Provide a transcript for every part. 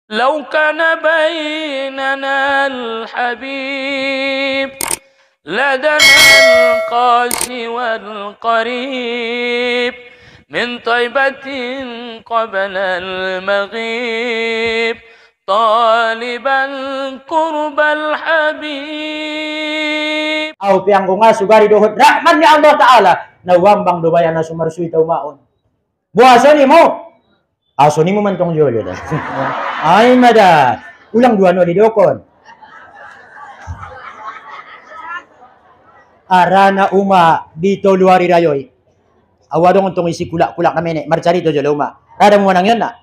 لو كان بيننا الحبيب لدنا القاسي والقريب من طيبة قبل المغيب طالبا قرب الحبيب. Au piang ko nga sugari dohot rahman ni Allah Ta'ala nawambang dobayana sumarsui tau maon. Buasa ni mo. Aso ni mo man tong jolo dah. Ay mada. Ulang dua no di dokon. Arana uma dito luari rayoy. Awadong tong isi kulak-kulak na menek. Marcari to jolo uma. Rada mo nang yan na.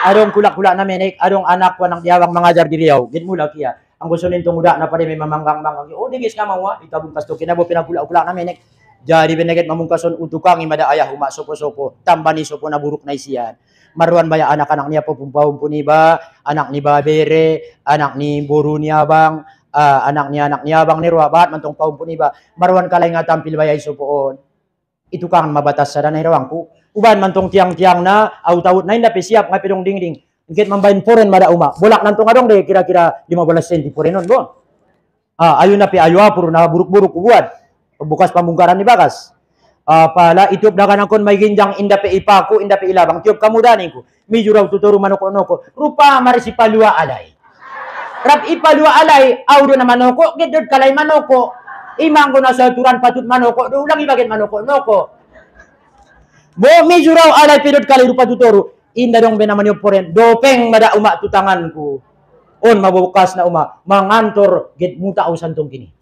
Adong kulak-kulak na menek. Adong anak ko nang diawang mangajar di Riau. Git mula kia. Ang gusto nintong uda na pare may mamanggang-manggang. Oh, digis ka mawa. Itabungkas to kinabo pinagkulak-kulak na menek. Jadi beneget mamungkason utukang imada ayah uma sopo-sopo. Tambani sopo na buruk na isian. Marwan baya anak-anak niya po pumpawon po ni ba, anak ni Babere, anak ni Buru ni Abang, anak ni Abang ni Ruabat, mantong pawon po ni ba. Marwan kalay nga tampil baya iso poon. Itu kang mabatas sa danay rawangku. Uban mantong tiang-tiang na, aut-aut na hindi siap nga pedong ding-ding. Ingkit mambayin poren mada uma. Bolak nantong adong de kira-kira 15 senti porenon bon. Ayun na pi aywa puro na buruk-buruk ubuan. Bukas pambungkaran ni bagas. Pala itiup dagan akon may ginjang inda pe ipaku inda pe ilabang tiup kamu daning ko mijuraw tuturo manoko-noko rupa marisi palua alay rap ipalua alay audo na manoko gedod kalay manoko imang ko na sa turan patut manoko do ulang ibagin manoko-noko bo mijuraw alay pedod kalay rupa tuturo inda dong benaman yo poren dopeng mada uma tutanganku on mabukas na uma mangantor get muta usantong kini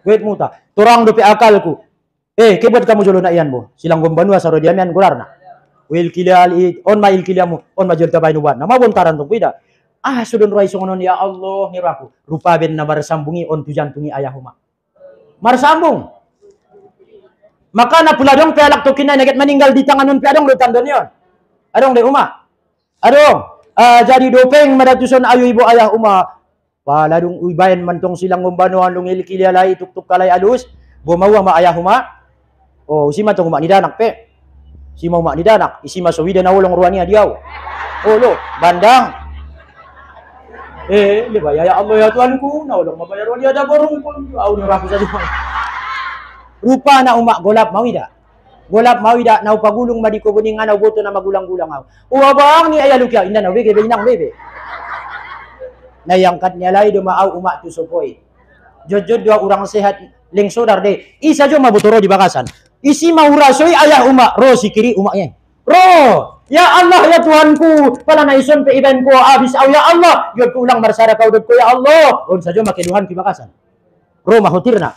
get muta turang dope akalku. Kebot kamu jolo na iyan mo. Silang gombanua sa rodiamian gular na. Wil kilial on ma il kiliamu on ma jolta bainu ban. Na mabontaran tong kuida. Sudon roi songonon ya Allah ngiraku. Rupa ben na marsambungi on tujantungi ayahuma. Marsambung. Maka na pula dong pealak to kinay naget meninggal di tangan nun peadong lo tandon yon. Adong de uma. Adong jadi dopeng madatuson ayu ibu ayah uma. Paladong uibayan mantong silang gombanuan dong il kilialai tuk-tuk kalay alus. Bumawa ma ayahuma. Oh, si matong umak ni danak pe. Si mau umak ni danak, isi masuk wida na ulong ruania diaw. Oh lo, bandang. Lebay ya Allah ya Tuhanku, na ulong mabayar dia ada borong pun. Au ni raku saja. Rupa na umak golap mawida. Golap mawida na upagulong madiko buning ana boto na magulang-gulang aw. Bang ni ayalukia inda na wege benang bebe. Na yangkat niya lay dumaaw umak tu sopoy. Jod-jod dua orang sehat leng sodar de. Isa jo mabutoro di bakasan. Isi maurasoy ayah umak ro si kiri umaknya. Ro, ya Allah ya Tuhanku, pala na ison pe iban ko abis aw ya Allah, yod ko ulang marsara kau dod ko ya Allah. On sajo makiduhan ki bakasan. Ro mahutirna.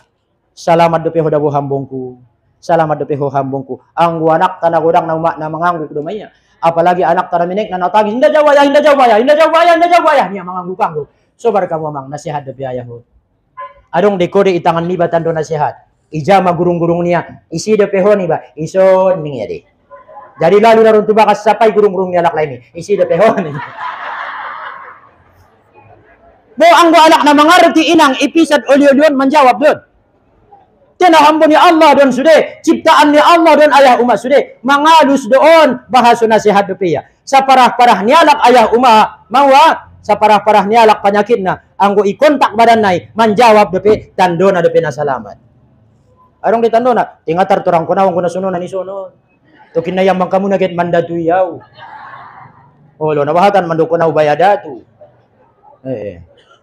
Salamat dope hodabu hambongku. Salamat dope ho hambongku. Ang anak tanah godang na umak na mangangguk domanya. Apalagi anak tanah minek na natagi hinda jawaya, hinda jawaya, hinda jawaya, hinda jawaya. Niya mangangguk kanggo. Sobar kamu mang nasihat dope ayah ho. Adong dekode itangan ni batan do nasihat. Ijama gurung-gurung niya. Isi de peho ni ba? Ison ning ya de. Jadi lalu narun tu bakas sapai gurung-gurung niya lak lain ni. Isi de peho ni. Bo ang alak na mangarti inang ipisat olyon menjawab don. Tinahambon ni Allah don sude. Ciptaan ni Allah don ayah umat sude. Mangalus doon bahasa nasihat de peya. Sa parah-parah nialak ayah umat mawa sa parah-parah nialak penyakit na anggo ikontak badan nai menjawab depe tandona depe na salamat. Arong di tandona tingatar turang kunawang kuna suno nani sono. To kinayang kamu naget mandatu yaw. Oh lo nabahatan mandoko na ubayada tu.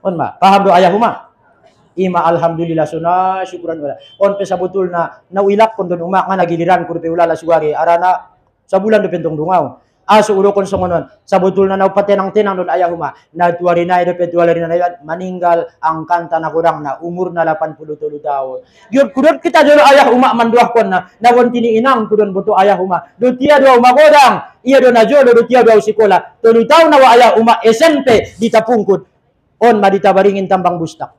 On ma paham do ayah uma. Ima alhamdulillah sunah syukuran wala. On pe sabutul na nawilak kon don umak nga nagiliran ko depe ulala suwari arana sa bulan depe tong dungaw. Aso ulo kon songonon sabutul na naupatenang-tenang don ayah uma na tuwari na depe tuwari na maninggal ang kanta na kurang na umur na 83 tahun. Gyud kudot kita jolo ayah uma manduah kon na nawon tini inang kudon buto ayah uma. Do tia do magodang iya do na jolo do tia do sikola. 3 taon na wa ayah uma SMP ditapungkut. On maditabaringin tambang bustak.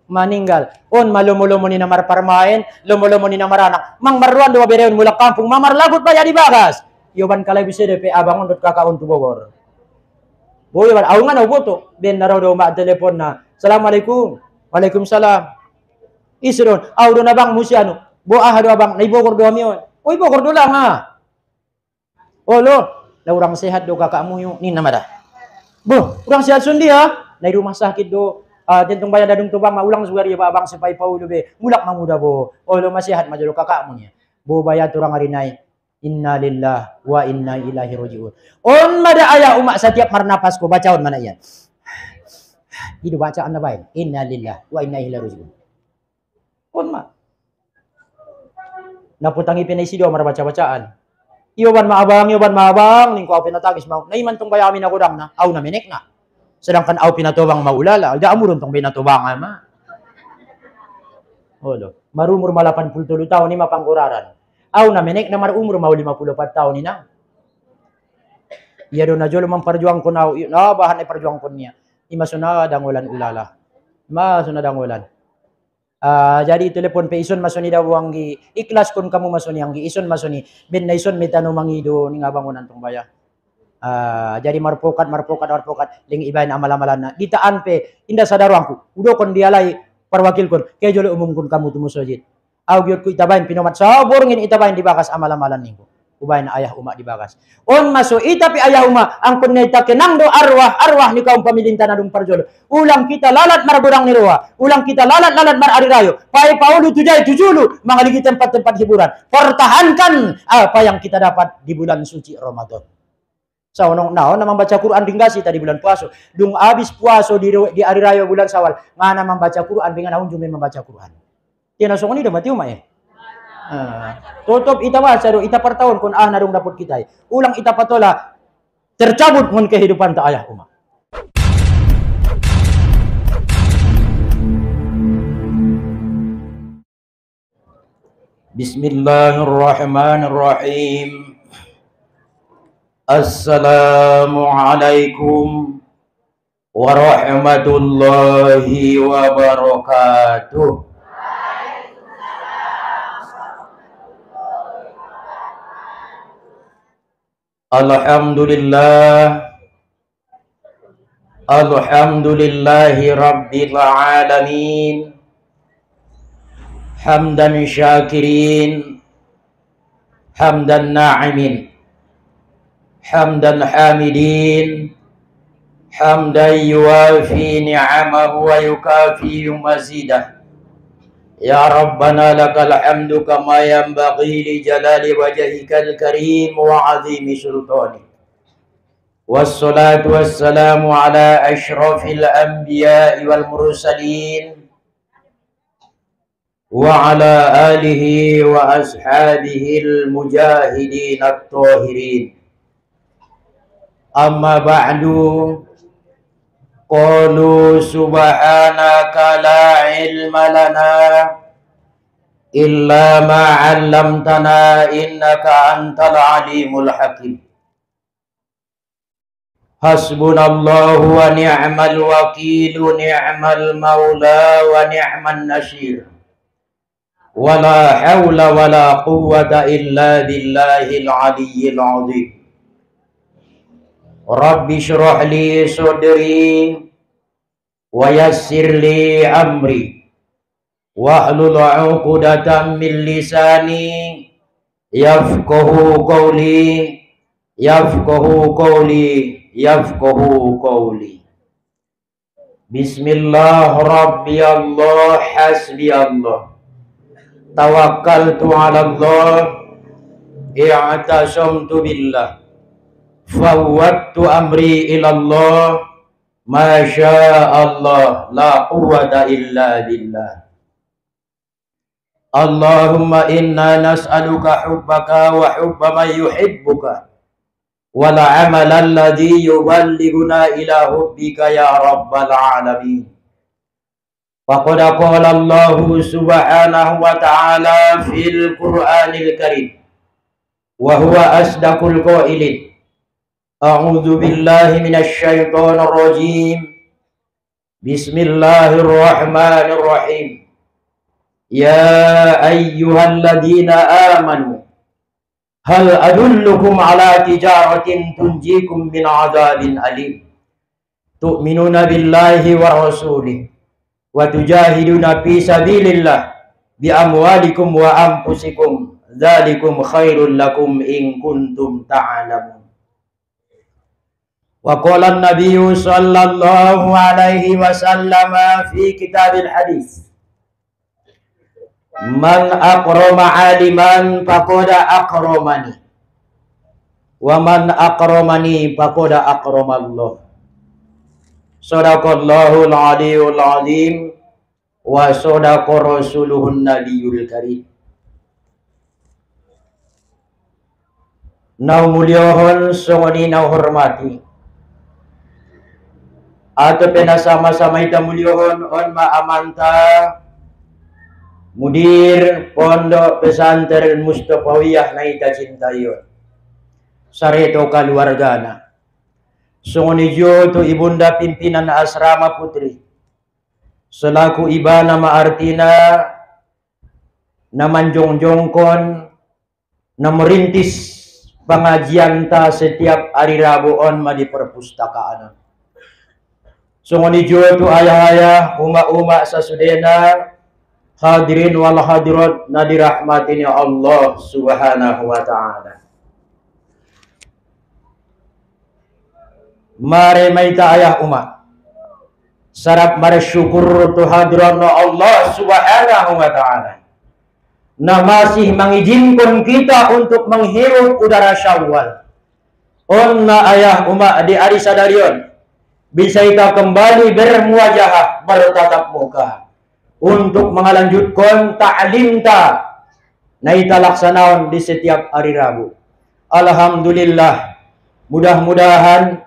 Maninggal. On malumo-lumo ni na marparmain, lumo-lumo ni na maranak. Mang maruan do bereon mula kampung mamarlagot pa ya di bagas. Yoban kalay bise de pe abangon dot kakaon tu bogor. Boy ban aw nga na boto ben naraw do ma telepon na. Assalamualaikum. Waalaikumsalam. Isron aw do na bang musiano. Bo do abang nay bogor do amion. Oy bogor do lang ha. Oh lo, na urang sehat do kakaamu yung ni namada. Boh, kurang sehat sundi ha. Nai rumah sakit do. Tentang bayar dadung tubang ulang sugar ya babang sepai paulu be. Mulak mamuda bo. Oh lo masih sehat majolo kakakmu nya. Bo bayar turang hari nai. Inna lillah wa inna ilaihi rajiun. On mada ayah umak setiap marnapas ko bacaon mana yan. Itu bacaan na baik. Inna lillah wa inna ilaihi rajiun. On ma. Naputangi penisi do mar baca-bacaan. Iyoban maabang, ning ko au pinatagis mau. Naiman tong bayamin ako dang na, au na menek na. Sedangkan au pinatobang maulala, da amurun tong binatobang ma. Olo, marumur ma 87 tahun ni mapangkuraran. Au na menek na marumur mau 54 tahun ni na. Iya do na jolo memperjuang ko na, bahan ay perjuang ko niya. Ima suna dangulan ulala. Ma suna dangulan. Jadi telepon pe ison masoni daw anggi ikhlas kun kamu masoni anggi ison masoni ben na ison metano mangido ni ngabangunan tong baya. Jadi marpokat ling ibain amal-amalan na ditaan pe inda sadarangku udo kon dialai perwakil kon ke jole umum kun kamu tumu sojit au gyot ku itabain pinomat sabor ngin itabain dibakas amal-amalan ningku ubain ayah umak dibakas on maso itapi ayah umak angkon neta kenang do arwah ni kaum pamilintan adung parjolo ulang kita lalat margurang ni roa ulang kita lalat mar ari rayo pai paulu tujai tujulu mangaligi tempat-tempat hiburan pertahankan apa yang kita dapat di bulan suci Ramadan. So, namang baca Quran ringgasi tadi bulan puasa. Dung habis puasa di hari raya bulan Syawal, ngana membaca Quran dengan naun jume membaca Quran. Tiana song ni dah mati umay. Tutup ita baca do ita per tahun kun narung dapat kita. Ulang ita patola tercabut ngun kehidupan ta ayah umat. Bismillahirrahmanirrahim. Assalamualaikum warahmatullahi wabarakatuh. Alhamdulillahi rabbil alamin. Hamdan syakirin, hamdan na'imin, hamdan hamidin, hamdan yuwafi ni'amahu wa yukafi mazidah. Ya Rabbana lakal hamdu kama yanbaghi li jalali wajhikal karim wa azimi sultanik. Wassalatu wassalamu ala asyrafil anbiya'i wal mursalin wa ala alihi wa ashabihil mujahidin at-tahirin. Amma ba'du, qalu subhanaka la ilma lana illa ma 'allamtana innaka antal alimul hakim. Hasbunallahu wa ni'mal wakil, ni'mal maula wa ni'man nasir. Wala hawla wala quwwata illa billahil aliyyil azim. Rabbi syrah li sudri wa yassir li amri wahlul 'uqdatam min lisani yafqahu qawli Bismillah rabbi Allah hasbi Allah tawakkaltu 'ala Allah i'tasamtu billah fawwadtu amri ilallah masya Allah la quwwata illa billah. Allahumma inna nas'aluka hubbaka wa hubba man yuhibbuka wal amala alladhi yuballighuna ila hubbika ya rabbal alamin. Faqad qala Allah subhanahu wa ta'ala fil Qur'anil Karim wa huwa asdaqul qailin. A'udzu billahi minasy syaithanir rajim. Bismillahirrahmanirrahim. Ya ayyuhalladzina amanu hal adullukum ala tijaratin tunjikum min 'adzabin alim. Tu'minuna billahi wa rasulih wa tujahiduna fi sabilillah bi amwalikum wa anfusikum dzalikum khairul lakum in kuntum ta'lamun. Wa qala an-nabiy sallallahu alaihi wasallam fi kitabil hadis, man akrama aliman faqad akramani wa man akramani faqad akramallah. Sadaqallahul aliyul azim wa sadaqa rasuluhun nabiyul karim. Nau mulyohon songoni nau hormati atau pena sama-sama ita mulyohon on ma'amanta mudir pondok pesantren Mustafawiyah na ita cintayon sareto keluargana songoni jo to ibunda pimpinan asrama putri selaku iba nama artina na manjong-jongkon na merintis pengajian ta setiap hari Rabu on ma di perpustakaan. Sungoni jo tu ayah-ayah uma-uma sasudena hadirin wal hadirat na dirahmatin ya Allah subhanahu wa ta'ala. Mari maita ayah uma sarap bersyukur tu hadiran Allah subhanahu wa ta'ala na masih mengizinkan kita untuk menghirup udara Syawal. Onna ayah umat di hari sadarion bisa kita kembali bermuajahah bertatap muka untuk melanjutkan ta'lim ta na ita laksanaon di setiap hari Rabu. Alhamdulillah, mudah-mudahan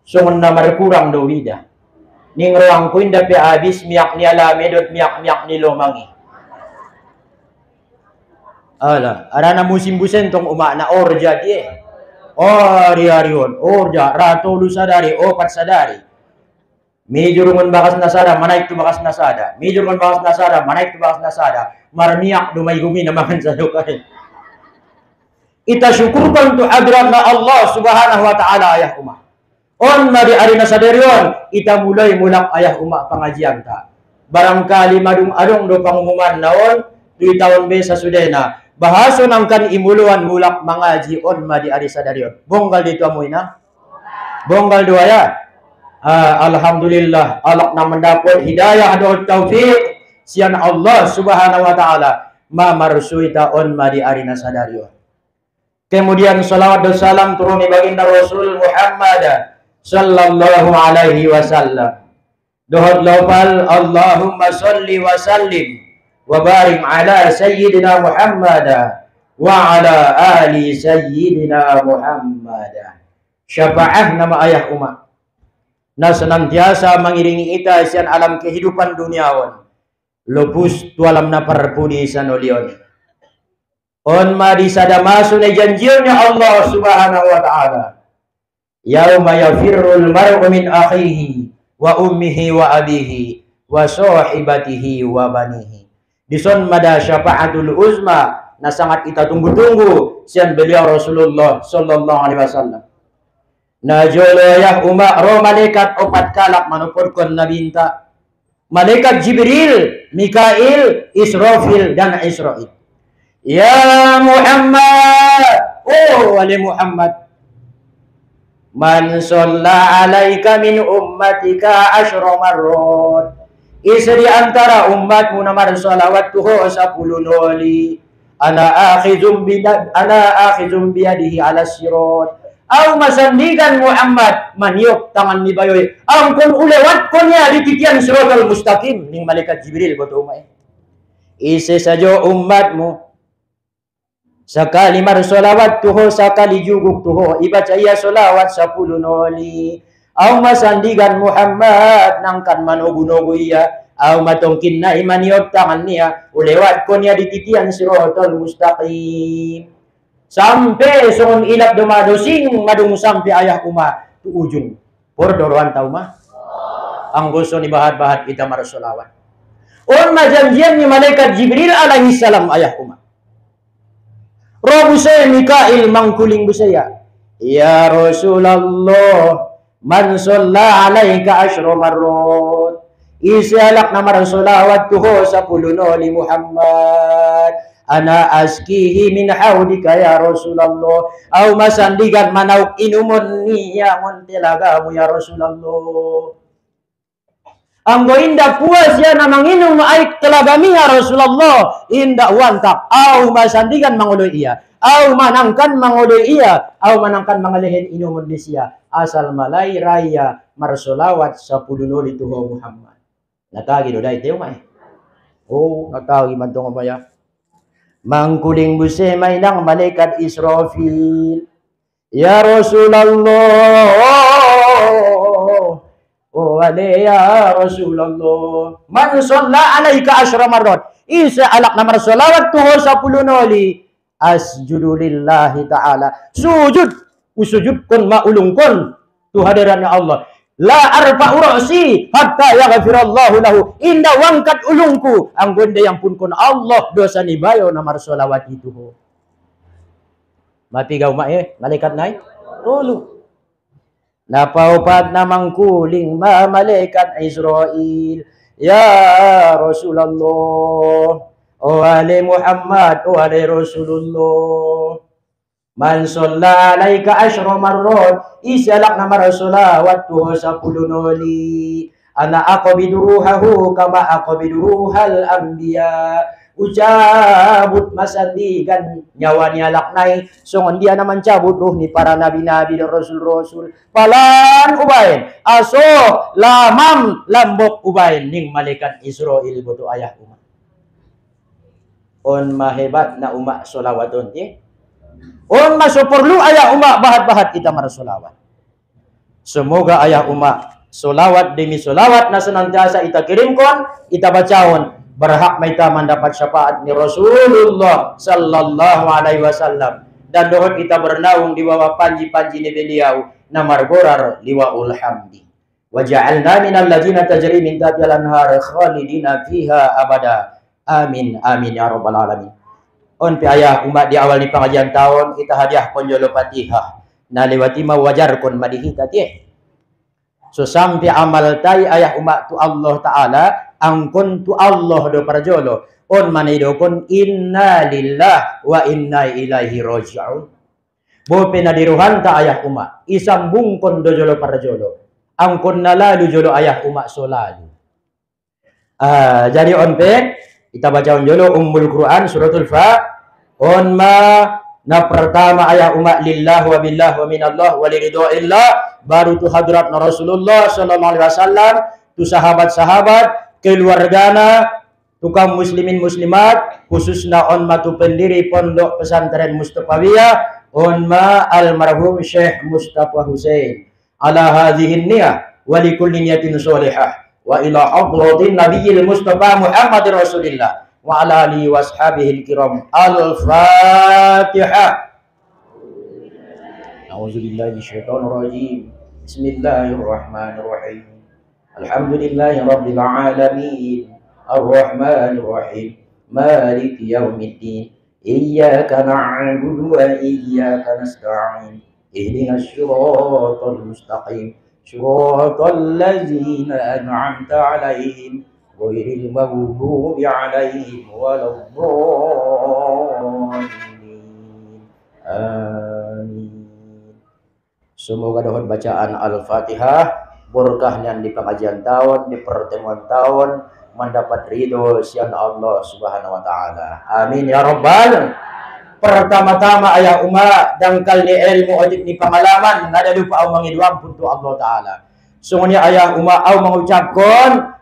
sungun na markurang do wida ning ruang kuin dapi habis miak ni ala medot miak ni lomangi. Ala, arana musim busen tong umak na orja dia. Hari-harion, orja, rato lu sadari, opat sadari. Mijurungan bakas nasada, manaik tu bakas nasada. Mijurungan bakas nasada, manaik tu bakas nasada. Marniak dumay gumi na makan sa dukain. Ita syukurkan tu hadrat na Allah subhanahu wa ta'ala ayah umak. On mari arina sadarion, ita mulai mulak ayah umak pengajian ta. Barangkali madung-adung do pangumuman naon, 2 tahun besa sudena. Bahason angkan imuluan mulak mangaji on ma di ari sadarion. Bonggal dito amoy na? Bonggal dua ya? Alhamdulillah alak na mendapot hidayah do taufik sian Allah subhanahu wa ta'ala ma marsuita on ma di ari na sadarion. Kemudian salawat dan salam turun baginda Rasul Muhammad sallallahu alaihi wasallam. Dohot lopal Allahumma salli wa sallim wa barik ala sayyidina Muhammad wa ala ali sayyidina Muhammad. Syafaah nama ayah umat na senantiasa mengiringi ita sian alam kehidupan duniawan lupus tualam na parpudi sanolion on ma di sadamasu na janjirnya Allah subhanahu wa ta'ala yauma yafirrul mar'u min akhihi wa ummihi wa abihi wa sahibatihi wa banihi. Dison mada syafaatul uzma na sangat kita tunggu-tunggu sian beliau Rasulullah sallallahu alaihi wasallam. Na jolayah umat roh malaikat opat kalak manupurkon nabinta. Malaikat Jibril, Mikail, Israfil dan Israil. Ya Muhammad, oh wali Muhammad, man shalla alaika min ummatika asyra marrat. Isa di antara umatmu namar salawat tuho 10 noli. Ana akhizum biyadihi ala sirat. Au masandikan Muhammad maniok tangan ni bayoy. Angkon ulewat konya di titian siratal mustaqim ning malaikat Jibril boto umay. Isa sajo umatmu sakali mar salawat tuho sakali juguk tuho ibaca iya salawat 10 noli. Au masandigan Muhammad nangkan manogu-nogu iya au matongkin na imaniot tangan niya ulewat ko niya di titian siratal mustaqim sampai songon ilap dumadosing madung sampai ayah uma tu ujung por doroan tau mah ang gusto ni bahat-bahat kita marasolawat on majanjian ni malaikat Jibril alaihi salam ayah uma roh busaya Mikail mangkuling busaya ya Rasulullah man shalla alaika asyra marrat isalak na marang solawat tuho 10 noli Muhammad ana askihi min haudika ya Rasulullah. Au masandigan manauk inumun niya muntilagamu ya Rasulullah. Anggo indak puas ya namang inum aik telagami ya Rasulullah. Indak wantak. Au masandigan mangolo iya. Au manangkan mangolo iya. Au manangkan mangalihin inumun disya. Asal malai raya marsolawat 10 noli tuho Muhammad. Natagi do dai teo mai. Oh, natagi man tong maya. Mangkuling buse mainang malaikat Israfil. Ya Rasulullah. Oh, ya Rasulullah. Man shalla alaika asyra marrat. Isa alak na marsolawat tuho 10 noli. Asjudu lillahi ta'ala. Sujud. Usujud kun maulungkun. Tu hadirannya Allah. La arfa'u ra'si hatta yaghfirallahu lahu. Inda wangkat ulungku. Ang gonde yang pun kun Allah dosa ni bayo na marsolawat itu. Mapigaw malaikat naik. Tulu. Napaupat namang kuling malaikat Israel. Ya Rasulullah. O ali Muhammad. O ali Rasulullah. Man shalla alaika asyra marrat. Isalak na marsolawat tuho 10 noli. Ana aqbidu ruhahu kama aqbidu ruhal anbiya. Ucabut masandigan nyawa ni alaknay. Songon dia naman cabut ruh ni para nabi-nabi dan rasul-rasul. Palan ubayin. Aso lamam lambok ubayin. Ning malaikat Israel buto ayah umat. On mahebat na umat solawaton ti. On masuperlu ayah umat bahat-bahat kita marsolawat. Semoga ayah umat solawat demi solawat na senantiasa kita kirimkan, kita bacaon. Berhak mereka mendapat syafaat ni Rasulullah sallallahu alaihi wasallam. Dan dohot kita bernaung di bawah panji-panji ni beliau. Namar gorar liwa'ul hamdi. Wa ja'alna minal ladzina tajri min tahtiha al-anhar khalidina fiha abada. Amin amin ya rabbal alamin. On pi ayah umat di awal ni pengajian tahun kita hadiah konjolo Fatihah. Na lewati ma wajar kon madihi tati. So sampai amal tai ayah umat tu Allah taala angkon tu Allah do parjolo on manido kon inna lillah wa inna ilaihi raji'un. Bo penadiruhan ta ayah umat isambung kon do jolo parjolo angkon nalalu jolo ayah umat solalu. Jadi on pe kita baca jolo ummul Quran suratul Fa on ma na pertama ayah umat lillah wa billah wa minallah wa liridhoillah. Baru tu hadrat Rasulullah sallallahu alaihi wasallam, tu sahabat-sahabat, keluargana, tukang muslimin muslimat, khususna on ma tu pendiri pondok pesantren Mustafawiyah, on ma almarhum Syekh Mustafa Husain. Ala hadhihi niyah wa likulli niyatin sholihah wa ila hadratin nabiyil Mustafa Muhammad Rasulillah wa ala alihi wa ashabihi al-kiram. Al-Fatihah. A'udzubillahi minasyaitonir rajim. Bismillahirrahmanirrahim. Alhamdulillahi rabbil alamin. Ar-Rahmanir Rahim. Maliki yaumiddin. Iyyaka na'budu wa iyyaka nasta'in. Ihdinas siratal mustaqim. Siratal ladzina an'amta 'alaihim ghairil maghdubi 'alaihim waladdallin. Amin. Semoga dohon bacaan Al-Fatihah berkahnya di pengajian tahun, di pertemuan tahun mendapat ridho siang Allah Subhanahu wa taala. Amin ya rabbal. Pertama-tama ayah umat dangkal ni ilmu ojib ni pengalaman ngada lupa au mangidwam puntu Allah taala. Sungguhnya ayah umat au mengucapkan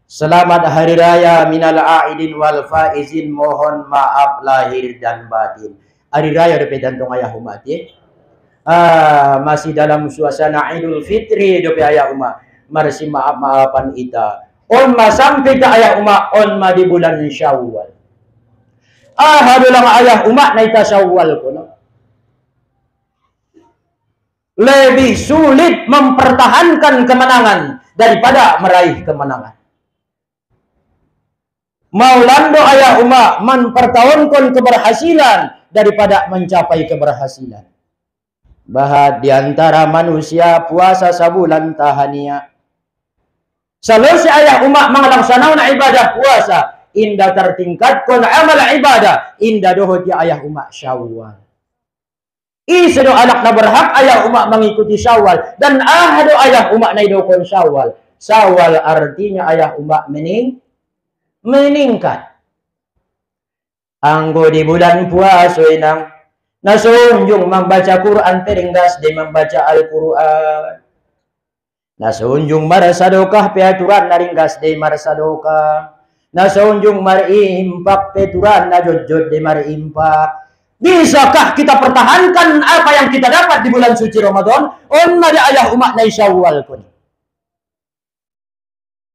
selamat hari raya minal aidin wal faizin, mohon maaf lahir dan batin. Hari raya depe jantung ayah umat ya. Masih dalam suasana Idul Fitri dope ayah umat. Marsi maaf-maafan ita. On ma sampai ke ayah umat on ma di bulan Syawal. Hadulang ayah umat na ita Syawal ko no. Lebih sulit mempertahankan kemenangan daripada meraih kemenangan. Maulando ayah umat mempertahankan keberhasilan daripada mencapai keberhasilan. Bahad diantara manusia puasa sabulan tahania. Selesai ayah umat mengelaksanakan ibadah puasa, indah tertingkatkan amal ibadah, indah dohot ya ayah umat Syawal. Isado anak na berhak ayah umat mengikuti Syawal dan ahado ayah umat na idokon Syawal. Syawal artinya ayah umat meningkat. Anggo di bulan puasa inang nasunjung membaca Quran peringgas di membaca Al-Quran. Nasunjung marasadokah peaturan naringgas di marasadokah. Nasunjung marimpak peaturan na jod-jod di marimpak. Bisakah kita pertahankan apa yang kita dapat di bulan suci Ramadan? Onna di ayah umat na Syawal pun.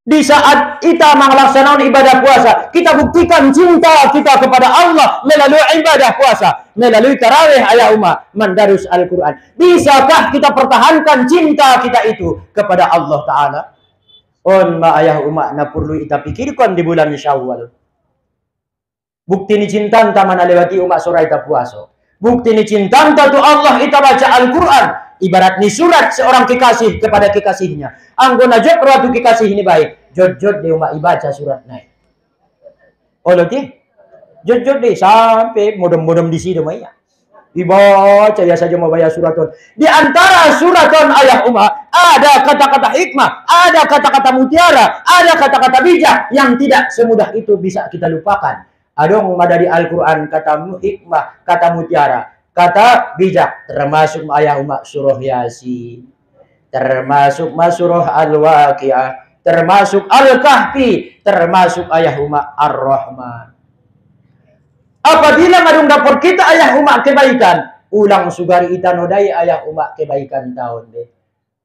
Di saat kita melaksanakan ibadah puasa, kita buktikan cinta kita kepada Allah melalui ibadah puasa, melalui tarawih ayah umat, mendarus Al-Quran. Bisakah kita pertahankan cinta kita itu kepada Allah Ta'ala? Ma ayah umat na perlu kita pikirkan di bulan Syawal. Bukti ni cinta anta mana lewati umat surah ita puasa. Bukti ni cinta anta tu Allah ita baca Al-Quran. Ibarat ni surat seorang kekasih kepada kekasihnya. Anggona jod ratu kekasih ini baik. Jod-jod di umat ibaca surat naik. Oh lagi? Jod-jod deh sampai modem-modem di sini maya. Dibaca ya saja mau bayar suraton. Di antara suraton ayah umat ada kata-kata hikmah, ada kata-kata mutiara, ada kata-kata bijak yang tidak semudah itu bisa kita lupakan. Adong dari Al-Quran kata hikmah, kata mutiara, kata bijak, termasuk ayah umat surah Yasin, termasuk surah Al-Waqiah, termasuk Al-Kahfi, termasuk ayah umat Ar-Rahman. Apabila madung dapur kita ayah umat kebaikan, ulang sugari ita nodai ayah umat kebaikan tahun deh.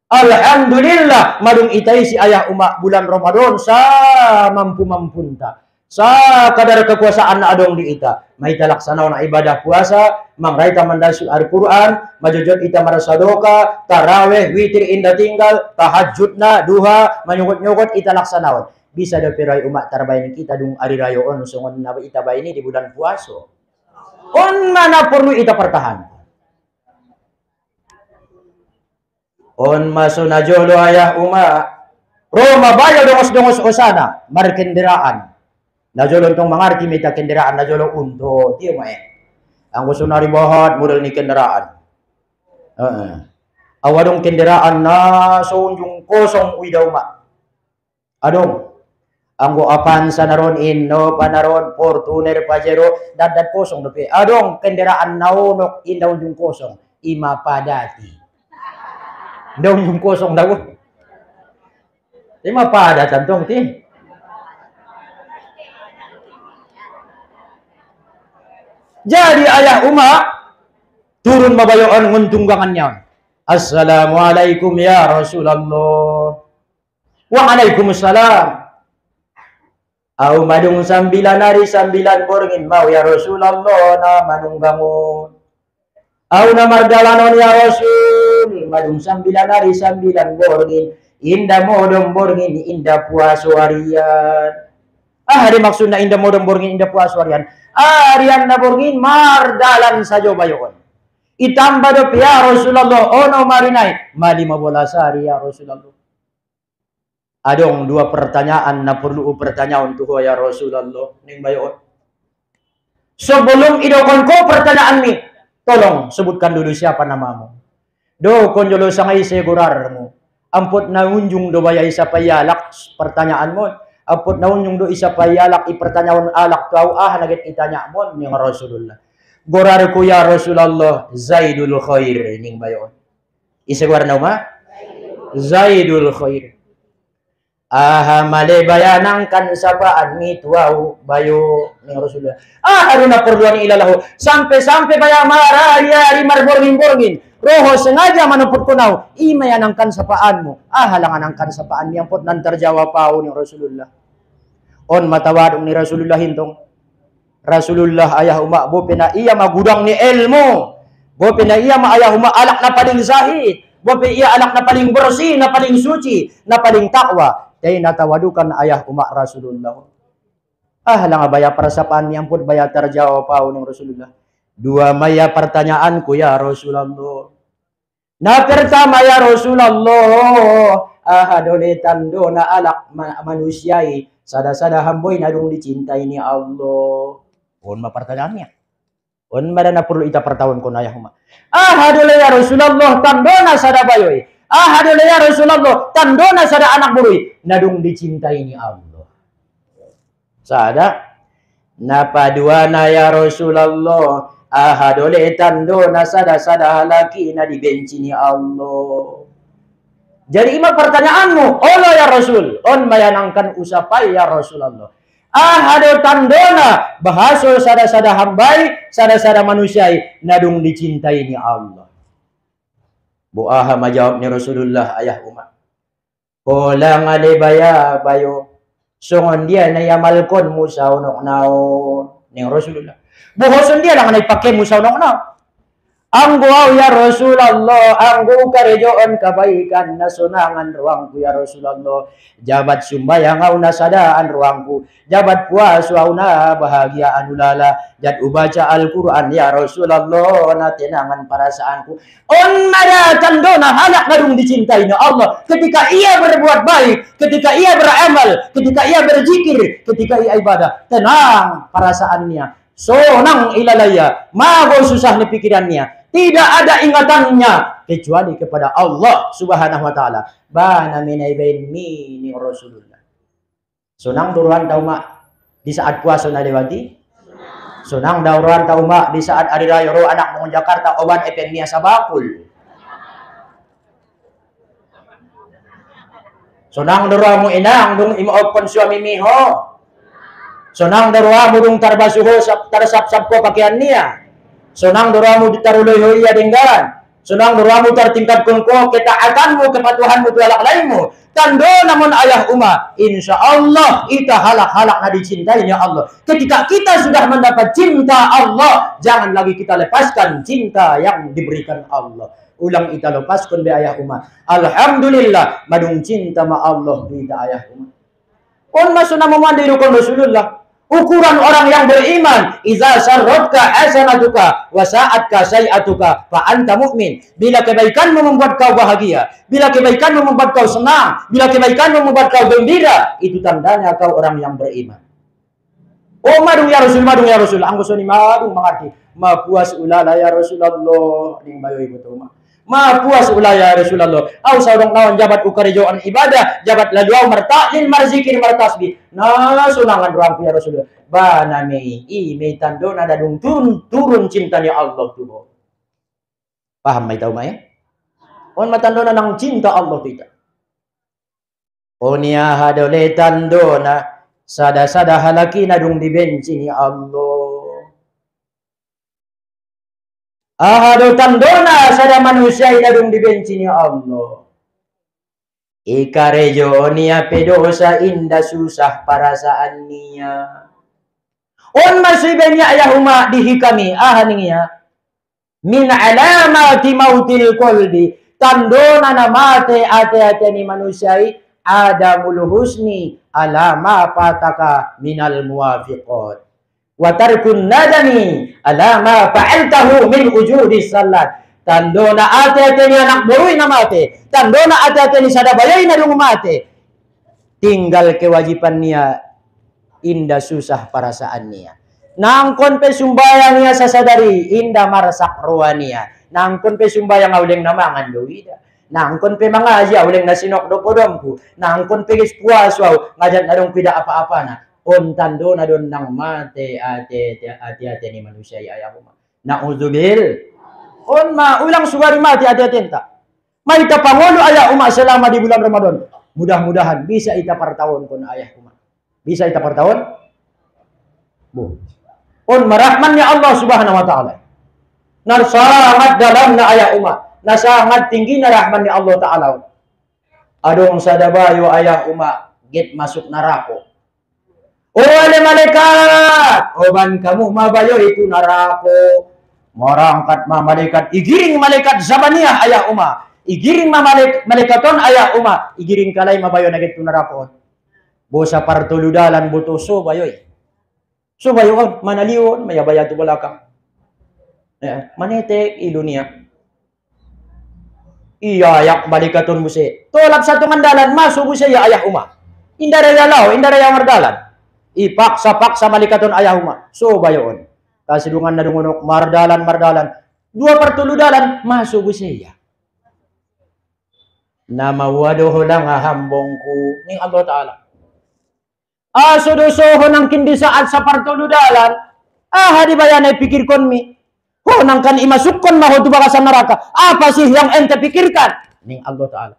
Alhamdulillah madung itai si ayah umat bulan Ramadan sa mampu-mampunta. Sa kadar kekuasaan na adong di ita. May talaksanaw na ibadah puasa, mangraita mandasul Al-Quran, majujud ita marasadoka, taraweh, witir inda tinggal, tahajud na, duha, manyukot-nyukot ita laksanaw. Bisa daw piray umat tarbayin kita dung arirayo on sungon na ita ba ini di bulan puasa. On mana perlu ita pertahan. On masuna jolo ayah umat. Roma bayo dongos-dongos osana, markenderaan. Najolong tong mangarti mita kendaraan najolong unto tiyo mae. Ang gusto na ribahat model ni kendaraan. Awadong kendaraan na yung kosong uy daw ma. Adong ang apan sa naron inno panaron Fortuner Pajero dadad kosong dope. Adong kendaraan naunok indaw yung kosong ima padati. Daw yung kosong daw. Ima padatan tong ti. Jadi ayah umat turun mabayoan nguntunggangannya. Assalamualaikum ya Rasulullah. Waalaikumsalam. Au madung 9 hari 9 borngin mau ya Rasulullah na manunggangon. Au na mardalanon ya Rasul madung 9 hari 9 borngin inda modong borngin inda puasa harian. Hari maksudnya inda modong borngin inda puasa harian. Arian na borngin mardalan sajo bayon. Itamba do ya Rasulullah ono marinay mali mabolasari ya Rasulullah. Adong dua pertanyaan na perlu pertanyaan tuh ya Rasulullah ning bayon. Sebelum idokon ko pertanyaan mi, tolong sebutkan dulu siapa namamu. Do konjolo sangay segurarmu. Amput na unjung do bayay sa payalak pertanyaan mo. Apot naon yung do isa payalak ipertanyaan alak tau nagit itanya mo ni Rasulullah. Gorar ko ya Rasulullah Zaidul Khair ning bayon. Isagwar na ma? Zaidul Khair. Male bayanang kan sapaan mi tuau bayo ni Rasulullah. Haruna perluan ilalahu sampai baya maraya rimar borgin. Roho sengaja manuput kunaw, imayanangkan sapaanmu. Halanganangkan sapaan mi ampot nan terjawab pao ni Rasulullah. On matawadong ni Rasulullah hintong. Rasulullah ayah umak bo pina iya magudang ni ilmu. Bo pina iya ma ayah umak alak na paling zahid. Bo pina iya alak na paling bersih, na paling suci, na paling takwa. Dahil natawadukan ayah umak Rasulullah. Halanga baya para sapaan mi ampot baya terjawab pao ni Rasulullah. Dua maya pertanyaanku ya Rasulullah. Nah pertama ya Rasulullah, ahadole tando na alak manusiai sada-sada hamboy na dong dicintai ni Allah. On pertanyaannya. On mana na perlu ita pertahun ko na yahuma. Ahadole ya Rasulullah tando na sada bayoy. Ahadole ya Rasulullah tando na sada anak buruy na dong dicintai ni Allah. Sada napadua na ya Rasulullah ahadole tando na sada-sada halaki na dibenci ni Allah. Jadi ima pertanyaanmu, Allah ya Rasul, on mayanangkan usapai ya Rasulullah. Ahado tandona bahaso sada-sada hambai, sada-sada manusiai nadung dicintai ni Allah. Bu aha majawab ni Rasulullah ayah umat. Kolang ade baya bayo. Songon dia na yamalkon musa unok naon ni Rasulullah. Buhoson dia lang na ipakai musa unok naon. Anggo ya Rasulullah, anggo karejoon kebaikan na sunangan ruangku ya Rasulullah. Jabat sumbayang au na sadaan ruangku. Jabat puasa au na bahagia anulala. Jad ubaca Al-Quran ya Rasulullah na tenangan perasaanku. On mada tandona halak nadung dicintai na Allah. Ketika ia berbuat baik, ketika ia beramal, ketika ia berzikir, ketika ia ibadah, tenang perasaannya. Sonang ilalaya, mago susah ni pikirannya. Tidak ada ingatannya kecuali kepada Allah Subhanahu wa taala. Bana minai bain mini Rasulullah. Sonang duruan tau mak di saat puasa na lewati. Sonang duruan tau mak di saat hari raya ro anak mau Jakarta oban epemia sabakul. Sonang duruan mo inang dung imo suami miho. Sonang daruamu dung tarbasuho tarsap-sap ko pakaian niya. Sonang daruamu ditaruloy hoya denggan. Sonang daruamu tartingkatkan ko ketaatanmu, kepatuhanmu, tualak lainmu. Tando namun ayah umma, insya Allah ita halak-halak na dicintai ya Allah. Ketika kita sudah mendapat cinta Allah, jangan lagi kita lepaskan cinta yang diberikan Allah. Ulang ita lepaskan be ayah umma. Alhamdulillah, madung cinta ma Allah di ayah umma. On masuna memandirukon Rasulullah. Ukuran orang yang beriman, iza sarratka hasanatuka wa sa'atka sayi'atuka fa anta mu'min. Bila kebaikanmu membuat kau bahagia, bila kebaikanmu membuat kau senang, bila kebaikanmu membuat kau gembira, itu tandanya kau orang yang beriman. Oh madung ya Rasul, anggo soni madung mengerti. Ma puas ulala ya Rasulullah, ning bayo ibu tu ma puas ulaya Rasulullah. Au saudang naon jabat ukarejoan ibadah, jabat laluau martahlil marzikir martasbih. Nah sunangan ruangku ya Rasulullah. Bana mei me tandona dadung turun cintanya Allah tuh. Paham mai tahu mai? On matandona nang cinta Allah tidak. Onia hadole tandona sada-sada halaki nadung dibenci ni Allah. Ahadu tandona sada manusia idadung dibenci ni Allah. Ikarejo nia pedosa indah susah perasaan nia. On masibenya ayah umat dihikami ahaninya. Min alamati mautil qalbi. Tandona na mate ate-ate ni manusia adamul husni alama pataka minal muwafiqat. Wa tarkun nadami alama fa'altahu min ujudi salat. Tandona ate-ate ni anak buruy na mate. Tandona ate-ate ni sadabayay na dung mate. Tinggal kewajiban niya indah susah perasaan niya. Nangkon pe sumbayang niya sa sadari indah marasak ruwa niya. Nangkon pe sumbayang awleng namangan doida. Nangkon pe mangaji awleng nasinok do podomku. Nangkon pe puaswaw ngajat na dong pida apa-apa na. On tando na don nang mate ate ni manusia ya ayahuma. Na'udzubil. On ma ulang sugari mate ate enta. May tapangolo ayahuma selama di bulan Ramadan. Mudah-mudahan bisa ita partawon kon ayahuma. Bisa ita partawon? Bu. On marahmannya Allah Subhanahu wa taala. Narsangat dalamna ayahuma. Nasangat tinggi na rahmannya Allah taala. Adong sadabayo ayahuma get masuk neraka. Oh wale malaikat, oban kamu mabayo itu narako. Morangkat ma malaikat, igiring malaikat zabaniyah ayah umma. Igiring ma malaikaton ayah umma. Igiring kalay mabayo na gitu narako. Bosa partuludalan buto so bayoy. So bayo manalion, mayabaya tu balakang. Manetek ilunia. Iya ayak balikatun buse. Tolap satu mandalan masuk buse ya ayah umah. Indah raya lau, indah raya mardalan. Ipaksa-paksa balikatun ayah umah. So bayoon. Kasidungan na dungunok mardalan. 2/3 dalan masuk buse ya. Nama waduh lang hambongku ning Allah Ta'ala. Sudusoho ng kindi saat sa partuludalan, di bayanay pikirkon mi. Nangkan imasukon mahudu baka sa neraka. Apa sih yang ente pikirkan? Ning Allah Ta'ala.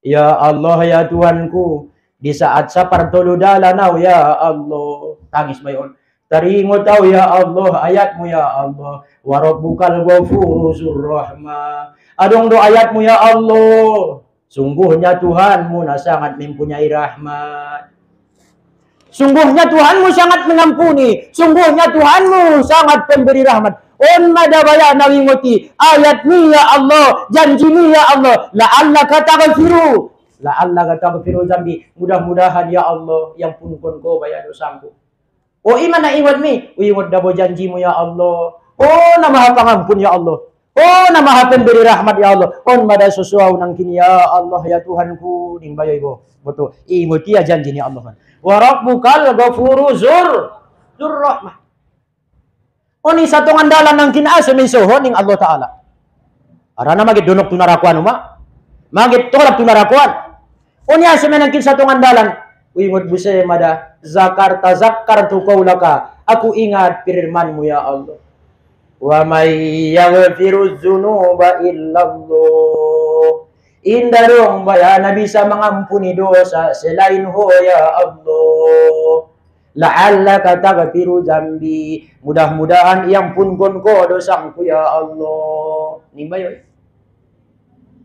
Ya Allah ya Tuhanku, di saat sa partuludalan ya Allah. Tangis bayon. Taringo tau ya Allah, ayatmu ya Allah. Wa rabbukal ghafuru rahmah. Adong do ayatmu ya Allah. Sungguhnya Tuhanmu na sangat mempunyai rahmat. Sungguhnya Tuhanmu sangat mengampuni. Sungguhnya Tuhanmu sangat pemberi rahmat. On madabaya nawingoti ayatmu ya Allah, janjimu ya Allah. La'allaka taghfiru zambi. Mudah-mudahan ya Allah yang punpun ko baya dosaku. Iman na iwad mi. Iwad dabo janjimu ya Allah. Na maha pangampun ya Allah. Na maha pemberi rahmat ya Allah. On mada sesuau nang kini ya Allah ya Tuhanku ning bayo ibo. Betul. Imoti ya janji ni Allah. Wa rabbukal ghafuru rahmah. Oni satu ngandalan nang kinaso misoho ning Allah Ta'ala. Arana magid dunok tunarakuan uma. Magid tolak tunarakuan. Oni asa menangkin satu ngandalan. Uingot buse mada zakartu qaulaka. Aku ingat firman-Mu ya Allah. Wa may yaghfiru dzunuba illallah. Indah dong bayana bisa mengampuni dosa selain Ho ya Allah. La'allaka taghfiru zambi. Mudah-mudahan yang pun ko dosaku ya Allah. Ning bayo.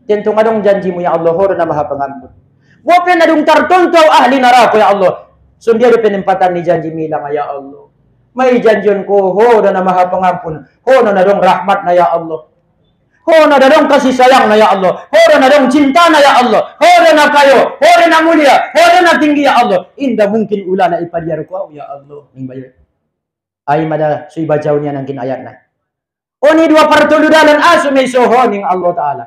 Tentu ngadong janjimu ya Allah, Ho na maha pengampun. Wa penadung tartontau ahli neraka ya Allah. Sundia do penempatan ni janji milang ya Allah. May janjion ko Ho na maha pengampun. Ho na dong rahmat na ya Allah. Ho na dong kasih sayang na ya Allah. Ho na dong cinta na ya Allah. Ho na kayo. Ho na mulia. Ho na tinggi ya Allah. Indah mungkin ulana ipadiar ko ya Allah. Ning bayo. Ay mada sui bacaw niya nangkin ayat na. Oni 2/3 dalan aso may soho ning Allah Ta'ala.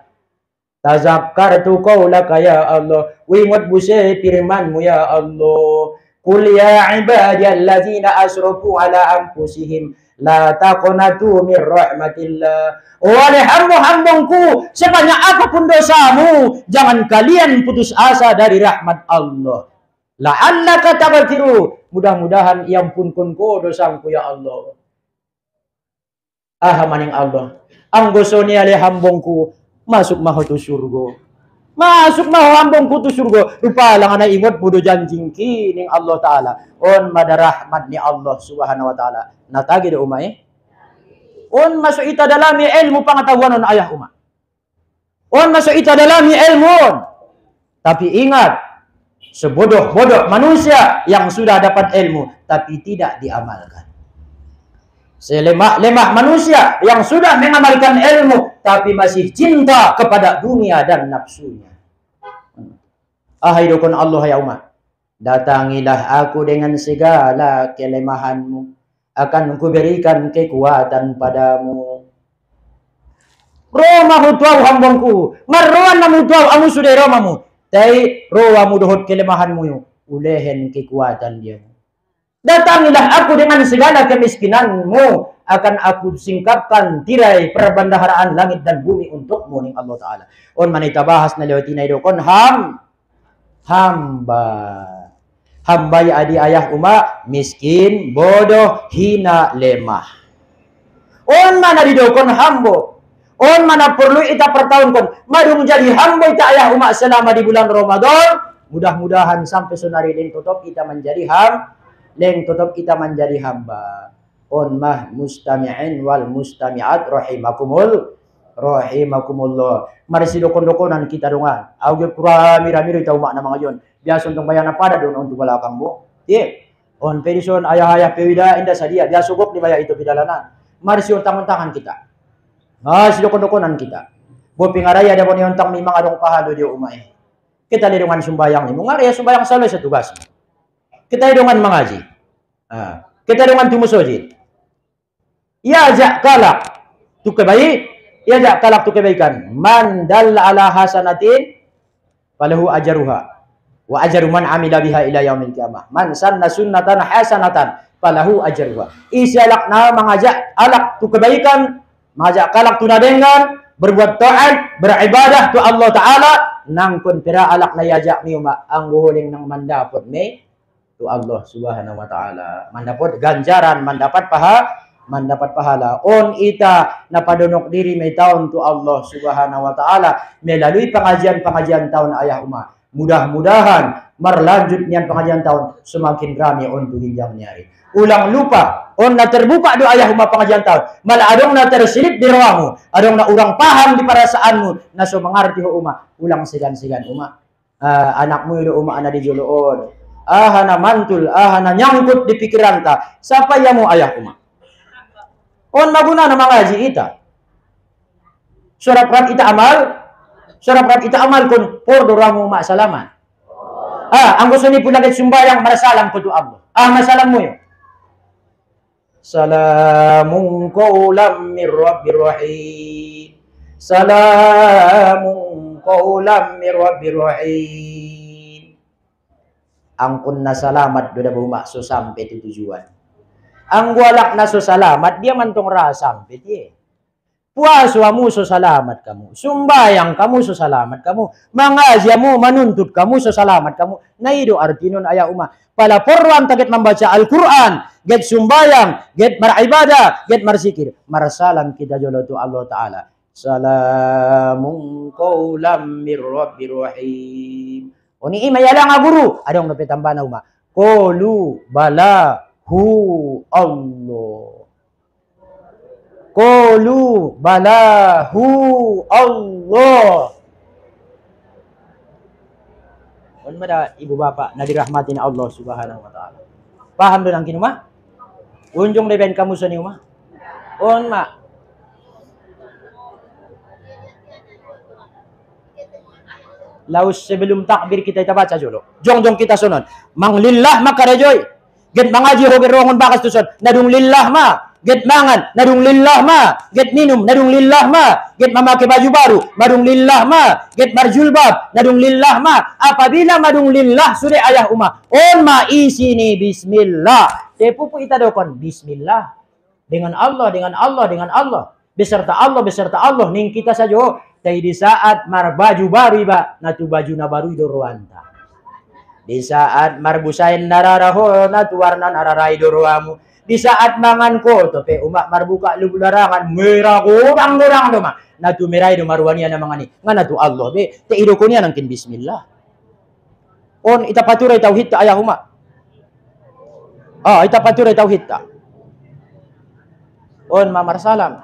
Tazakkartu qaulaka ya Allah. Wingot buse firman-Mu ya Allah. Qul ya ibadiyallazina asrafu ala anfusihim la taqnatu min rahmatillah. Oleh hambongku, sebanyak apapun dosamu, jangan kalian putus asa dari rahmat Allah. La'allaka taghfiru. Mudah-mudahan iampun ko dosaku ya Allah. Maning Allah. Ang gusto niya le hambongku, masuk maho tu surga. Masuk maho hambongku tu surga. Rupa lang na ingot budo janjing kining Allah Ta'ala. On madarahmat ni Allah Subhanahu wa Ta'ala. Natagi do umay. On masuk ita dalami ilmu pengetahuan on ayah umat. On masuk ita dalami ilmu. Tapi ingat, sebodoh-bodoh manusia yang sudah dapat ilmu tapi tidak diamalkan. Selemah-lemah manusia yang sudah mengamalkan ilmu tapi masih cinta kepada dunia dan nafsunya. Ahai dukun Allah ya umat, datangilah aku dengan segala kelemahanmu. Akan kuberikan kekuatan padamu. Roma hutuau hambongku. Marroan namu tuau amu sudah romamu. Tai roa mudohot kelemahanmu yu. Ulehen kekuatan dia. Datangilah aku dengan segala kemiskinanmu. Akan aku singkapkan tirai perbendaharaan langit dan bumi untukmu ning Allah Ta'ala. On manita bahas na lewatina idokon hamba. Hamba ya adi ayah umat miskin, bodoh, hina, lemah. On mana didokon hambo. On mana perlu ita pertahunkan. Madu menjadi hamba ita ayah umat selama di bulan Ramadan. Mudah-mudahan sampai sonari leng tutup kita menjadi hamba. On mah mustami'in wal mustami'at rahimakumullah. Mari si dokon-dokonan kita dongan. Auge pura mira-mira ita umat na mga yon. Biasa untuk bayar pada doon untuk balakang mo. On pedison ayah-ayah pewida indah sadia. Biasa gop di bayar itu pidalanan. Mari si untang-untangan kita. Si dokon-dokonan kita. Bo pingaraya ada poni untang mimang adong pahalo di umay. Kita lidungan sumbayang ni. Mungaraya sumbayang salo sa tugas. Kita lidungan mangaji. Kita lidungan tumusojid. Ya jak kalak. Tu kebayi. Iajak kalak tu kebaikan. Man dalla ala hasanatin falahu ajruha wa ajru man amila biha ila yaumil qiyamah. Man sanna sunnatan hasanatan falahu ajruha. Isialak na mengajak alak tu kebaikan, mengajak kalak tu nadengan, berbuat taat, beribadah tu Allah Taala, nang kun pira alak na yajak ni umat ang guhuling nang mandapot ni tu Allah Subhanahu wa taala. Mandapot ganjaran, mendapat pahala. On ita napadunok diri may taon tu Allah Subhanahu wa taala melalui pengajian-pengajian tahun ayah umat. Mudah-mudahan berlanjut nian pengajian tahun semakin ramai on tu ginjang nyari. Ulang lupa on na terbuka doa ayah umat pengajian tahun. Malah adong na tersilip di ruangmu, adong na urang paham di perasaanmu, na so mengerti ho umat. Ulang segan-segan umat. Anakmu itu umat ana di joloon. Ahana mantul, ahana nyangkut di pikiran ta. Siapa yang mau ayah umat? On maguna na mangaji ita. Surat kita amal kun por doramu mak salaman. Ang gusto ni pulagit sumbayang marasalam ko tu Allah. Masalam mo yun. Salamun qawlam mir rabbir rahim. Salamun qawlam mir rabbir rahim. Ang kun na salamat do na bumakso sampai tu tujuan. Ang walak na so salamat, dia mantong rasam piti. Puaso mo so salamat kamu. Sumbayang kamu so salamat kamu. Mangazya mo, manuntut kamu so salamat kamu. Naido artinon aya uma. Pala porwan taget membaca Al-Quran. Get sumbayang, get beribadah, get marsikir. Marsalam kita jolo tu Allah Ta'ala. Salamun qawlam mir rabbir rahim. Oni imayalang guru. Adong napitamba na uma. Qulu bala hu Allah. Qulu balahu Allah. Pada ibu bapak na dirahmati ni Allah Subhanahu wa taala. Paham do nang kinuma? Unjung deben kamu sa niuma. On ma. Laus sebelum takbir kita baca dulu. Jong kita sunod. Mang lillah makarajoy. Get mangaji hoger rongon bakas tuson. Nadung lillah ma. Get mangan, nadung lillah ma. Get minum, nadung lillah ma. Get memakai baju baru, madung lillah ma. Get berjulbab, nadung lillah ma. Apabila madung lillah sudah ayah umah. On ma isi ni bismillah. Tepupu ita dokon bismillah. Dengan Allah. Beserta Allah. Ning kita saja. Tapi di saat mar baju baru iba, natu baju na baru idorwanta. Di saat mar busain nararaho, natu warna nararai dorwamu. Di saat mangan ko, tope umak marbuka lubularangan, merah kurang do ma. Natu merai do marwania na mangani. Nga natu Allah be, te ido ko niya nangkin bismillah. On ita paturay tauhid ta ayah umak. Ita paturay tauhid ta. On mamar salam.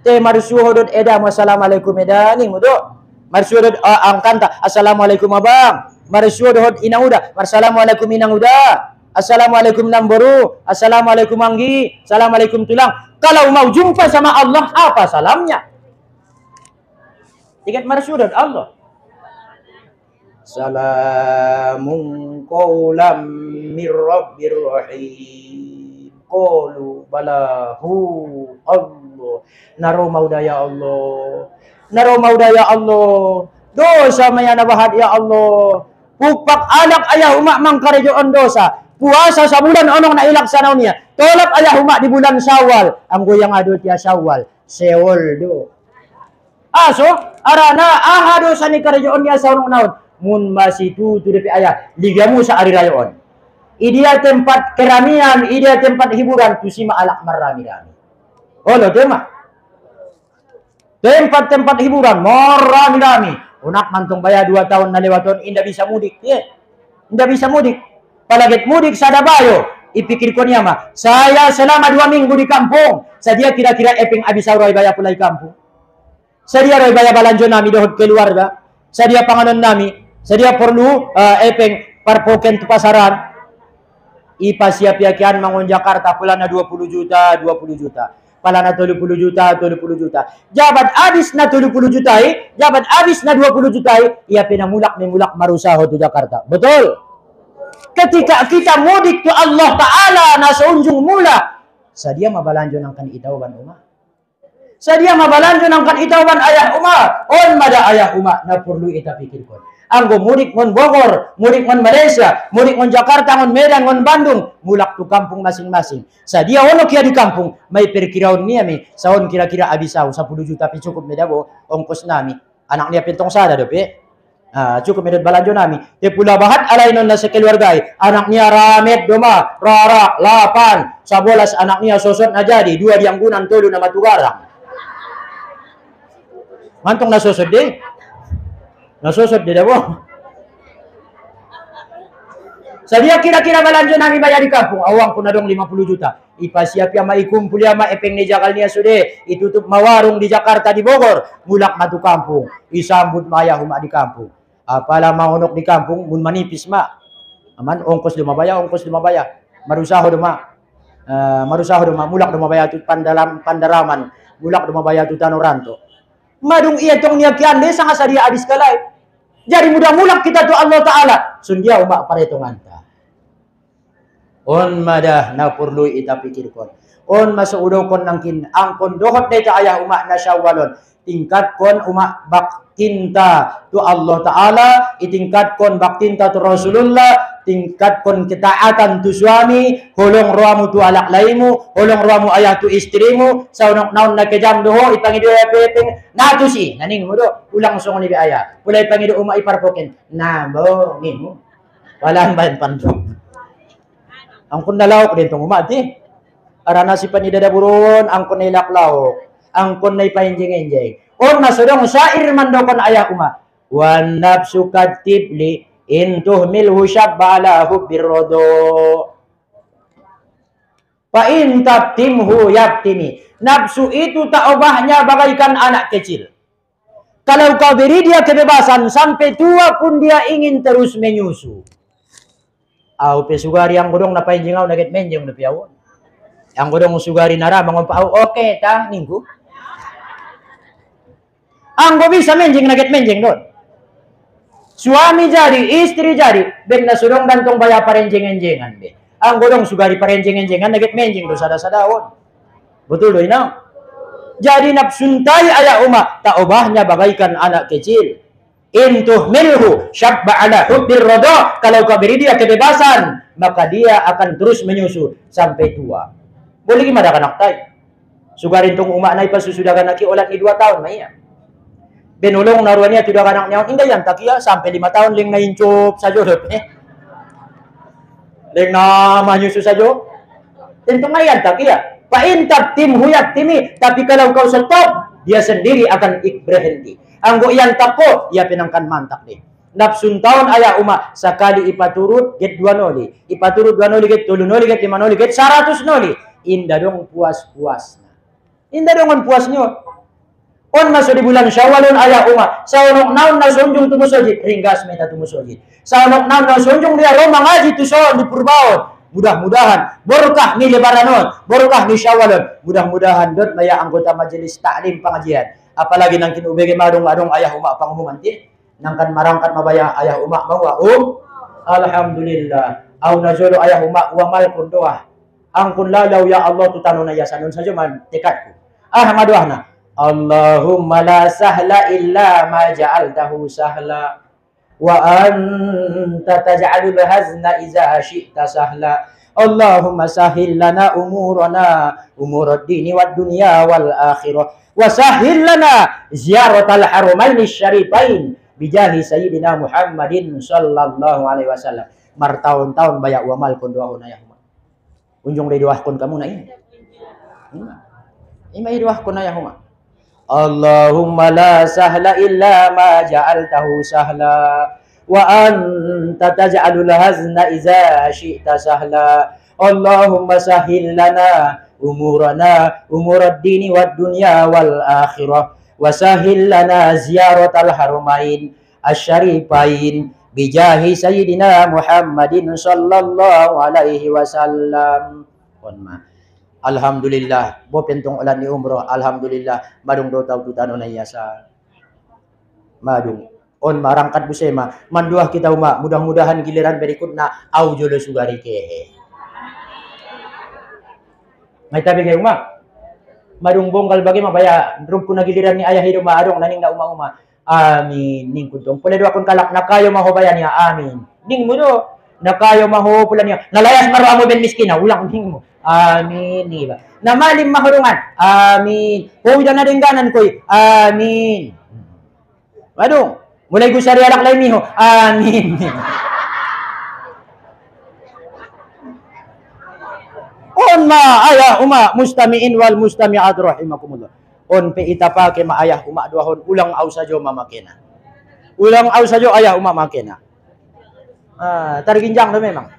Te marsuhodot edam wassalamualaikum edani mudo. Marsuhodot angkanta assalamualaikum abang. Marsuhodot inauda, wassalamualaikum inauda. Assalamualaikum namboru, assalamualaikum anggi, assalamualaikum tulang. Kalau mau jumpa sama Allah, apa salamnya? Ingat marsyudat Allah. Salamun qawlam mir rabbir rahim. Qalu balahu Allah. Naro maudaya Allah. Naro maudaya Allah. Dosa maya nabahat ya Allah. Pupak anak ayah umak mangkarejoon dosa. Puasa sa bulan onong na ilaksanaw niya. Tolap ayah umak di bulan Syawal. Ang goyang adot ya Syawal. Sewol do. So arana ahado sa ni karejoon niya sa onong naon. Mun masitu tu depi ayah. Ligamu sa ari rayon. Idia tempat keramian, idia tempat hiburan. Tu si maalak marami-rami. Olo tema. Tempat-tempat hiburan marami-rami. Unak mantong baya 2 tahun na lewaton. Inda bisa mudik. Inda bisa mudik. Palagit mudik sa Dabayo, ipikir ko niya ma, saya selama 2 minggu di kampung, sadia kira-kira eping abisaw roy baya pulay kampung. Sadia roy baya balanjo nami dohod keluarga, sadia panganon nami, sadia perlu eping parpoken tu pasaran. Ipasiap yakian mangun Jakarta pula na 20 juta. Pala na 30 juta. Jabat abis na 30 juta, jabat abis na 20 juta, iya pinamulak ni mulak marusaho tu Jakarta. Betul? Ketika kita mudik ke Allah Ta'ala nasa unjung mula, sadia mabalanjo ng kanitaw ban umah. Sadia mabalanjo nangkan itawan ayah uma. On mada ayah uma na perlu ita pikirkan. Anggo mudik ngon Bogor, mudik ngon Malaysia, mudik ngon Jakarta, ngon Medan, ngon Bandung, mulak tu kampung masing-masing. Sadia ono kia di kampung, may perkiraon niya mi, saon kira-kira abisaw, 10 juta pi cukup medabo, ongkos nami. Anak niya pintong sada do pi. Cukup medot balanjo nami. Te pula bahat alay non na sa keluargay. Anak niya ramet doma, rara, 8, 11 anak niya sosot na jadi, 2 dianggunan, 3 na matugarang. Mantong nasosod di. Nasosod di dabo. Sadia kira-kira balanjo nami bayar di kampung. Awang ko na dong 50 juta. Ipasiap ya maikumpul ya maepeng ni jakal niya sude. Itutup mawarung di Jakarta di Bogor. Mulak matu kampung. Isambut maya huma di kampung. Apala maunok di kampung mun manipis ma. Aman ongkos dumabaya, ongkos dumabaya. Marusaho duma. Marusaho duma mulak dumabaya tu pandaraman. Mulak dumabaya tu tanoranto. Madung iya tong niya kian desa nga sadia adis kalay. Jadi mudah mulak kita tu Allah Ta'ala. Sundia umak paretongan ta. On madah na perlu ita pikirkan. On masuudaw kon nangkin angkon dohot deta ayah umak na syawalon. Tingkat kon umak baktinta tu Allah Ta'ala. Itingkat kon baktinta tu Rasulullah. Tingkat kon ketaatan tu suami. Holong ruamu tu alak laimu. Holong ruamu ayah tu istrimu. Saunok naon na kejam doho. Ipangido ya pepeng. Natusi. Naning mo do. Ulang song ni ayah. Pulay pangido umak iparpoken. Namo. Nimo. Walang bayan pandong. Ang kun nalawak din tong umat eh. Arana si panida buron. Ang kun nailaklaw. Ang kun naipahinjing-hinjing. On nasodong syair mandokon ayah umat. Wan nafsu katibli. Intuh milhu syabba ala hubbir rodo. Fa in tabtimhu yabtimi. Nafsu itu tak ubahnya bagaikan anak kecil. Kalau kau beri dia kebebasan sampai tua pun dia ingin terus menyusu. Au pesugari yang godong na painjingaw naget menjeng na piawon. Yang godong sugari nara bangon pa oke ta minggu. Anggo bisa menjeng naget menjeng don. Suami jadi, istri jadi, ben na surong gantong baya parenjeng-enjengan be. Ang godong sugari parenjeng-enjengan naget menjeng do sada-sadaon. Betul do ina? Jadi nafsuntai ayah umat tak ubahnya bagaikan anak kecil. Intuh milhu syabba ala hubbir rodo. Kalau kau beri dia kebebasan, maka dia akan terus menyusu sampai tua. Boleh gimana kanak tay? Sugarin tong umak na ipasusudagan naki ulat ni 2 tahun maya. Benulong naruannya tidak kanak nyaw. Indah yan takia sampai 5 tahun ling na incup sajo dot ling na manyusu sajo. Tentu ngayan takia. Pain tabtim huyat timi. Tapi kalau kau stop, dia sendiri akan berhenti. Anggo iyan tako, ia pinangkan mantak deh. Nafsun tahun ayah umat sekali ipaturut get 2 noli. Ipaturut 2 noli get 3 noli get 5 noli get 100 noli. Indah dong puas-puasnya. Indah dong puasnya. On masuk di bulan Syawalun ayah umat. Saunok naon na sonjong tumusojit. Ringgas meta tumusojit. Saunok naon na sonjong dia romang ngaji tuson di Purbaon. Mudah-mudahan berkah ni Lebaranon, berkah ni Syawalun. Mudah-mudahan dot maya anggota majelis taklim pengajian. Apalagi nangkin ubege madong-madong ayah umak pangumuman ti. Nangkan marangkat mabaya ayah umak bawa alhamdulillah. Au najolo ayah umak wa mal kun doa. Angkun lalau ya Allah tutano na yasanun saja man tekadku. Madoahna. Allahumma la sahla illa ma ja'altahu sahla. Wa anta taj'alul hazna iza syi'ta sahla. Allahumma sahil lana umurana umurad dini wad dunya wal akhirah. Wa sahil lana ziyaratal haramaini syarifain bijahi sayyidina Muhammadin sallallahu alaihi wasallam. Martahun-tahun bayak wamal kun doa na yahma. Unjung de doa kun kamu na ini. Ima doa kun na yahma. Allahumma la sahla illa ma ja'altahu sahla wa anta taj'alul hazna iza syi'ta sahla. Allahumma sahil lana umurana umurad dini wad dunya wal akhirah wa sahil lana ziyaratal haramain asyarifain bijahi sayyidina Muhammadin sallallahu alaihi wasallam. Alhamdulillah, bo pentong ulan ni umroh, alhamdulillah, madung do tau tutano na yasa. Madung on marangkat busema, manduah kita umak, mudah-mudahan giliran berikutna au jolo sugari kehe. May tabi kayo umak. Madung bonggal bagi mabaya rumpu nagiliran ni ayah hidup maarong naning na uma-uma. Amin. Ning kudong. Pula do akon kalak na kayo mahobayan niya. Amin. Ning mo do. Na kayo maho pula niya. Nalayas maro amo ben miskina. Ulang ning mo. Amin. Niba. Na malim mahurungan. Amin. Huwag na dingganan ko'y. Amin. Madung. Mulai ko sa rialak lay miho. Amin. On ma ayah uma mustamiin wal mustami'at rahimakumullah. On pe itapake ma ayah uma duahon ulang au sajo mamakena. Ulang au sajo ayah uma makena. Terginjang do memang.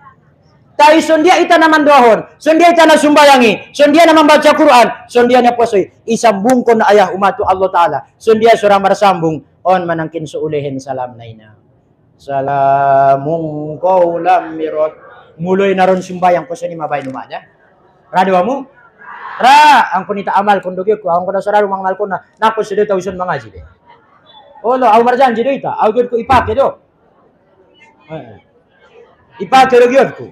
Tai sondia ita naman duahon, sondia ita na sumbayangi, sondia naman baca Quran, sondia na puasoi, isambung ko na ayah uma tu Allah Ta'ala, sondia surang marsambung, on manangkin suulihin salam na ina. Salamung kaulam mirot. Muloy na ron sumbayang ko sa ni mabay lumanya. Radwa mo? Ra, ang kunita amal kundugyo ko, ang kuna sararo mga mal ko na, nako sido tawison mga jide. Olo, aw marjan jido ita, aw gyud ko ipake do. Ipake do gyud ko.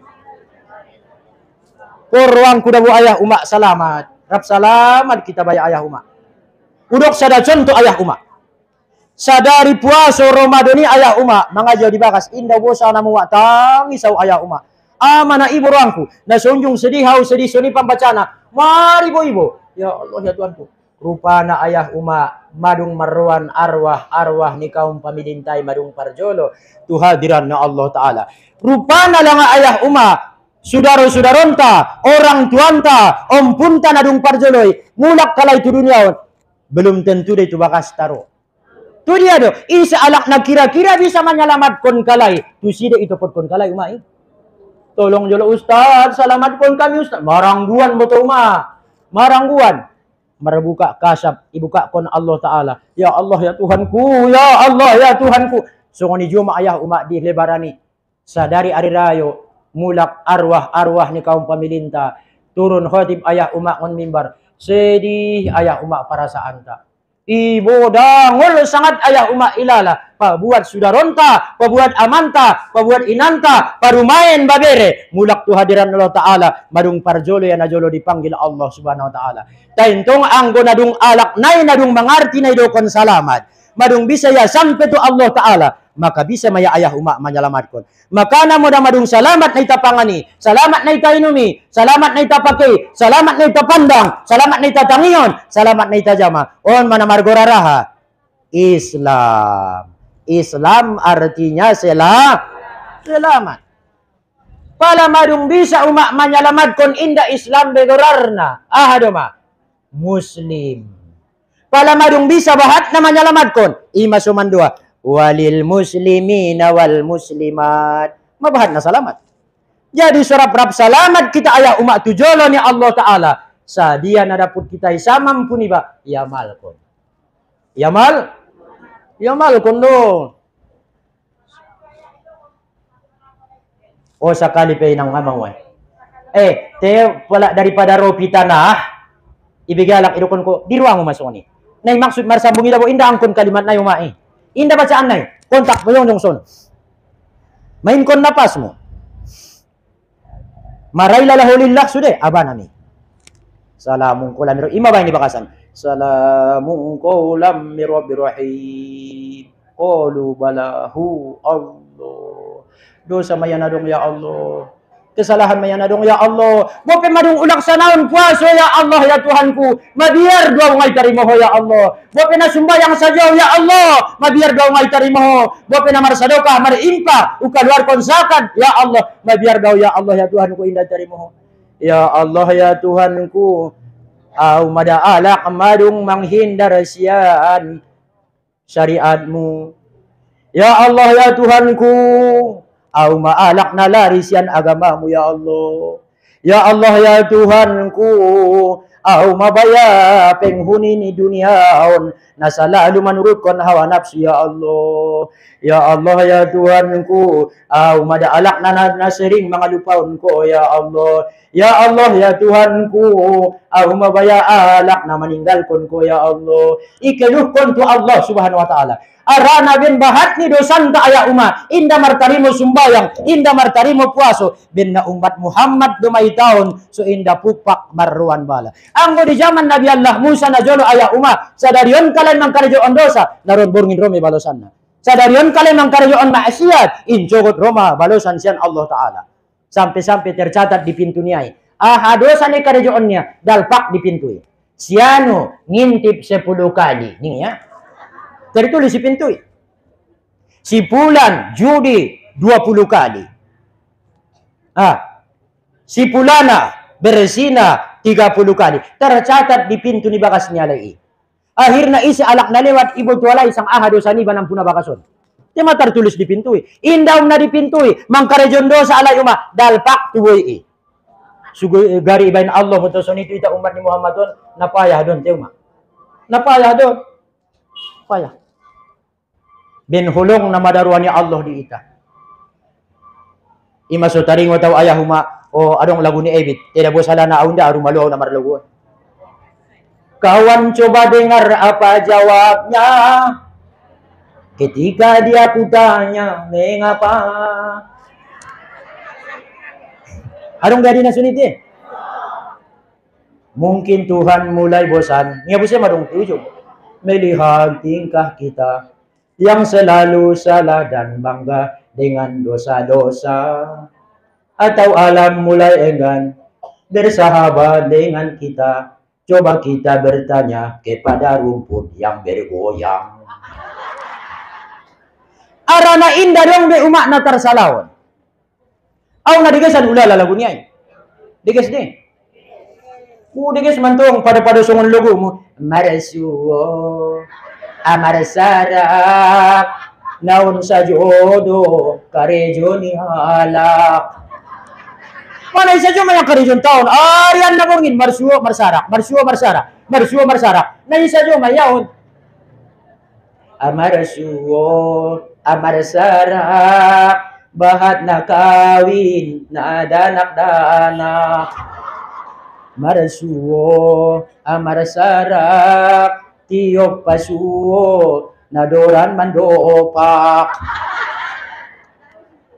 Porwang kuda bu ayah uma salamat. Rap salamat kita baya ayah uma. Udok sada contoh ayah uma. Sadari puaso Ramadani ayah uma. Mangajaw di bakas. Indah bosa namu watang isaw ayah uma. Amana ibu ruangku. Nasunjung sedih hau sedih suni pembacana. Mari ibu. Ya Allah ya Tuhanku. Rupana ayah uma. Madung marwan arwah ni kaum pamidintai madung parjolo. Tuhadiran na Allah Ta'ala. Rupana lang ayah uma. Saudara-saudaronta, orang tuanta, om punta nadung parjoloy, mulak kalay tu dunia, belum tentu dia tu bakas taro. Tu dia do, isa alak na kira-kira bisa menyelamatkan kalay, tu sida itu pot kon kalay umai. Tolong jolo Ustaz, selamatkan kami Ustaz. Marangguan betul marangguan. Merbuka kasab, ibuka kon Allah Ta'ala. Ya Allah ya Tuhanku, ya Allah ya Tuhanku. Sungoni juma ayah umat di lebarani, sadari ari rayo. Mulak arwah ni kaum pamilinta turun khotib ayah umak on mimbar sedih ayah umak perasaan tak ibu dangul sangat ayah umak ilala pabuat sudaronta pabuat amanta pabuat inanta parumain babere mulak tu hadiran Allah Ta'ala madung parjolo ya najolo dipanggil Allah Subhanahu Wa Ta'ala taintong anggo nadung alak nai nadung mengarti nai dokon salamat madung bisa ya sampai tu Allah Ta'ala maka bisa maya ayah umak menyelamatkan. Maka namo madung selamat na itapangani, selamat na itainumi, selamat na itapake, selamat na itapandang, selamat na itatangion, selamat na itajama. On mana margoraraha? Islam. Islam artinya selamat. Pala madung bisa umak menyelamatkan inda Islam begorarna. Ahadoma. Muslim. Pala madung bisa bahat na menyelamatkan. Ima suman dua. Walil muslimina wal muslimat. Mabahat na salamat. Jadi surap rap salamat kita ayah umat tujolo ni Allah Ta'ala. Sa dia na daput kita isamam puni ba. Yamal kon. Yamal kon do. O sakali pa inang mamang way. Te wala daripada ropi tanah. Ibigalak idukon ko. Di ruang mo masoni. Nay maksud marsambungi dabo indah angkon kalimat na yumai. Indah bacaan na kontak mo yung son. Main kon napas mo. Maray lalahulillah sude. Aba nami. Salamung kulam miro. Ima ba ini bakasan? Salamung kulam miro birahim. Qalu balahu Allah. Dosa mayanadong ya Allah. Kesalahan mayanadong ya Allah. Bope madung ulak sanaon puaso ya Allah ya Tuhanku. Mabiar daw ngay tarimoho ya Allah. Bope na sumbayang sajaw ya Allah. Mabiar daw ngay tarimoho. Bope na marsadokah marimpa ukaluar kon zakat ya Allah. Mabiar daw ya Allah ya Tuhanku indah tarimoho. Ya Allah ya Tuhanku. Au madaalak madung menghindar sian syariatmu. Ya Allah ya Tuhanku. Au maalak na larisian agamamu ya Allah. Ya Allah ya Tuhanku. Au mabaya penghuni ni duniaon. Na selalu menurutkan hawa nafsu ya Allah. Ya Allah ya Tuhanku. Au madaalak na sering mengalupaun ko ya Allah. Ya Allah, ya Tuhanku, aku mabaya alak na meninggalkan ko, ya Allah. Ikeluhkon tu Allah subhanahu wa ta'ala. Arana bin bahat ni dosan ta aya umat. Inda martarimo sumbayang, inda martarimo puaso. Bin na umat Muhammad dumay taon, so inda pupak marruan bala. Anggo di zaman Nabi Allah Musa na jolo aya umat. Sadarion kalian mangkarajoon dosa, naron burngin romi balosan na. Sadarion kalian mangkarajoon maksiat, injogot Roma balosan siyan Allah Ta'ala. Sampai-sampai tercatat di pintu niai. Dosa ni karajoonnya dalpak di pintu. Siano ngintip 10 kali. Ini ya. Tertulis di pintu. Si Pulan judi 20 kali. Si Pulana bersina 30 kali. Tercatat di pintu ni bakas niya lagi. Akhirnya isi alak na lewat ibu tualay isang dosa ni banang puna bakason. Tema tertulis di pintu. Indaw na di pintu. Mangkarejon dosa alay umah. Dalpak tuwoy. Sugoi gari ibain Allah mutuson itu ita umat ni Muhammadun. Napayah doon. Tema. Napayah doon. Payah. Ben hulong na madaruan ni Allah di ita. Ima so taring mo taw ayah huma. O adong lagu ni Ebit. Tidak bosala na aunda arumaluaw na marlaguan. Kawan coba dengar apa jawabnya. Ketika dia kutanya, mengapa? Anong gadi na suniti? Mungkin Tuhan mulai bosan. Nga po siya marong tuyo. Melihat tingkah kita yang selalu salah dan bangga dengan dosa-dosa. Atau alam mulai enggan bersahabat dengan kita. Coba kita bertanya kepada rumput yang bergoyang. Arana indah dong be umak na tarsalawon. Aw na digesan ulala lagu niya. Diges ni. Diges mantong pada songon logo mo. Marasuo. Amarasarap. Naon sa jodo. Karejo ni halak. Mana isa jo mayang karejon taon. Arian na bongin. Marsuo marsarak. Marsuo marsarak. Marsuo marsarak. Na isa jo mayawon. Amarasuo. Amarsarak, bahat na kawin, na danak-danak. Marasuo, amarsarak, tiyok pasuo, nadoran mandopak.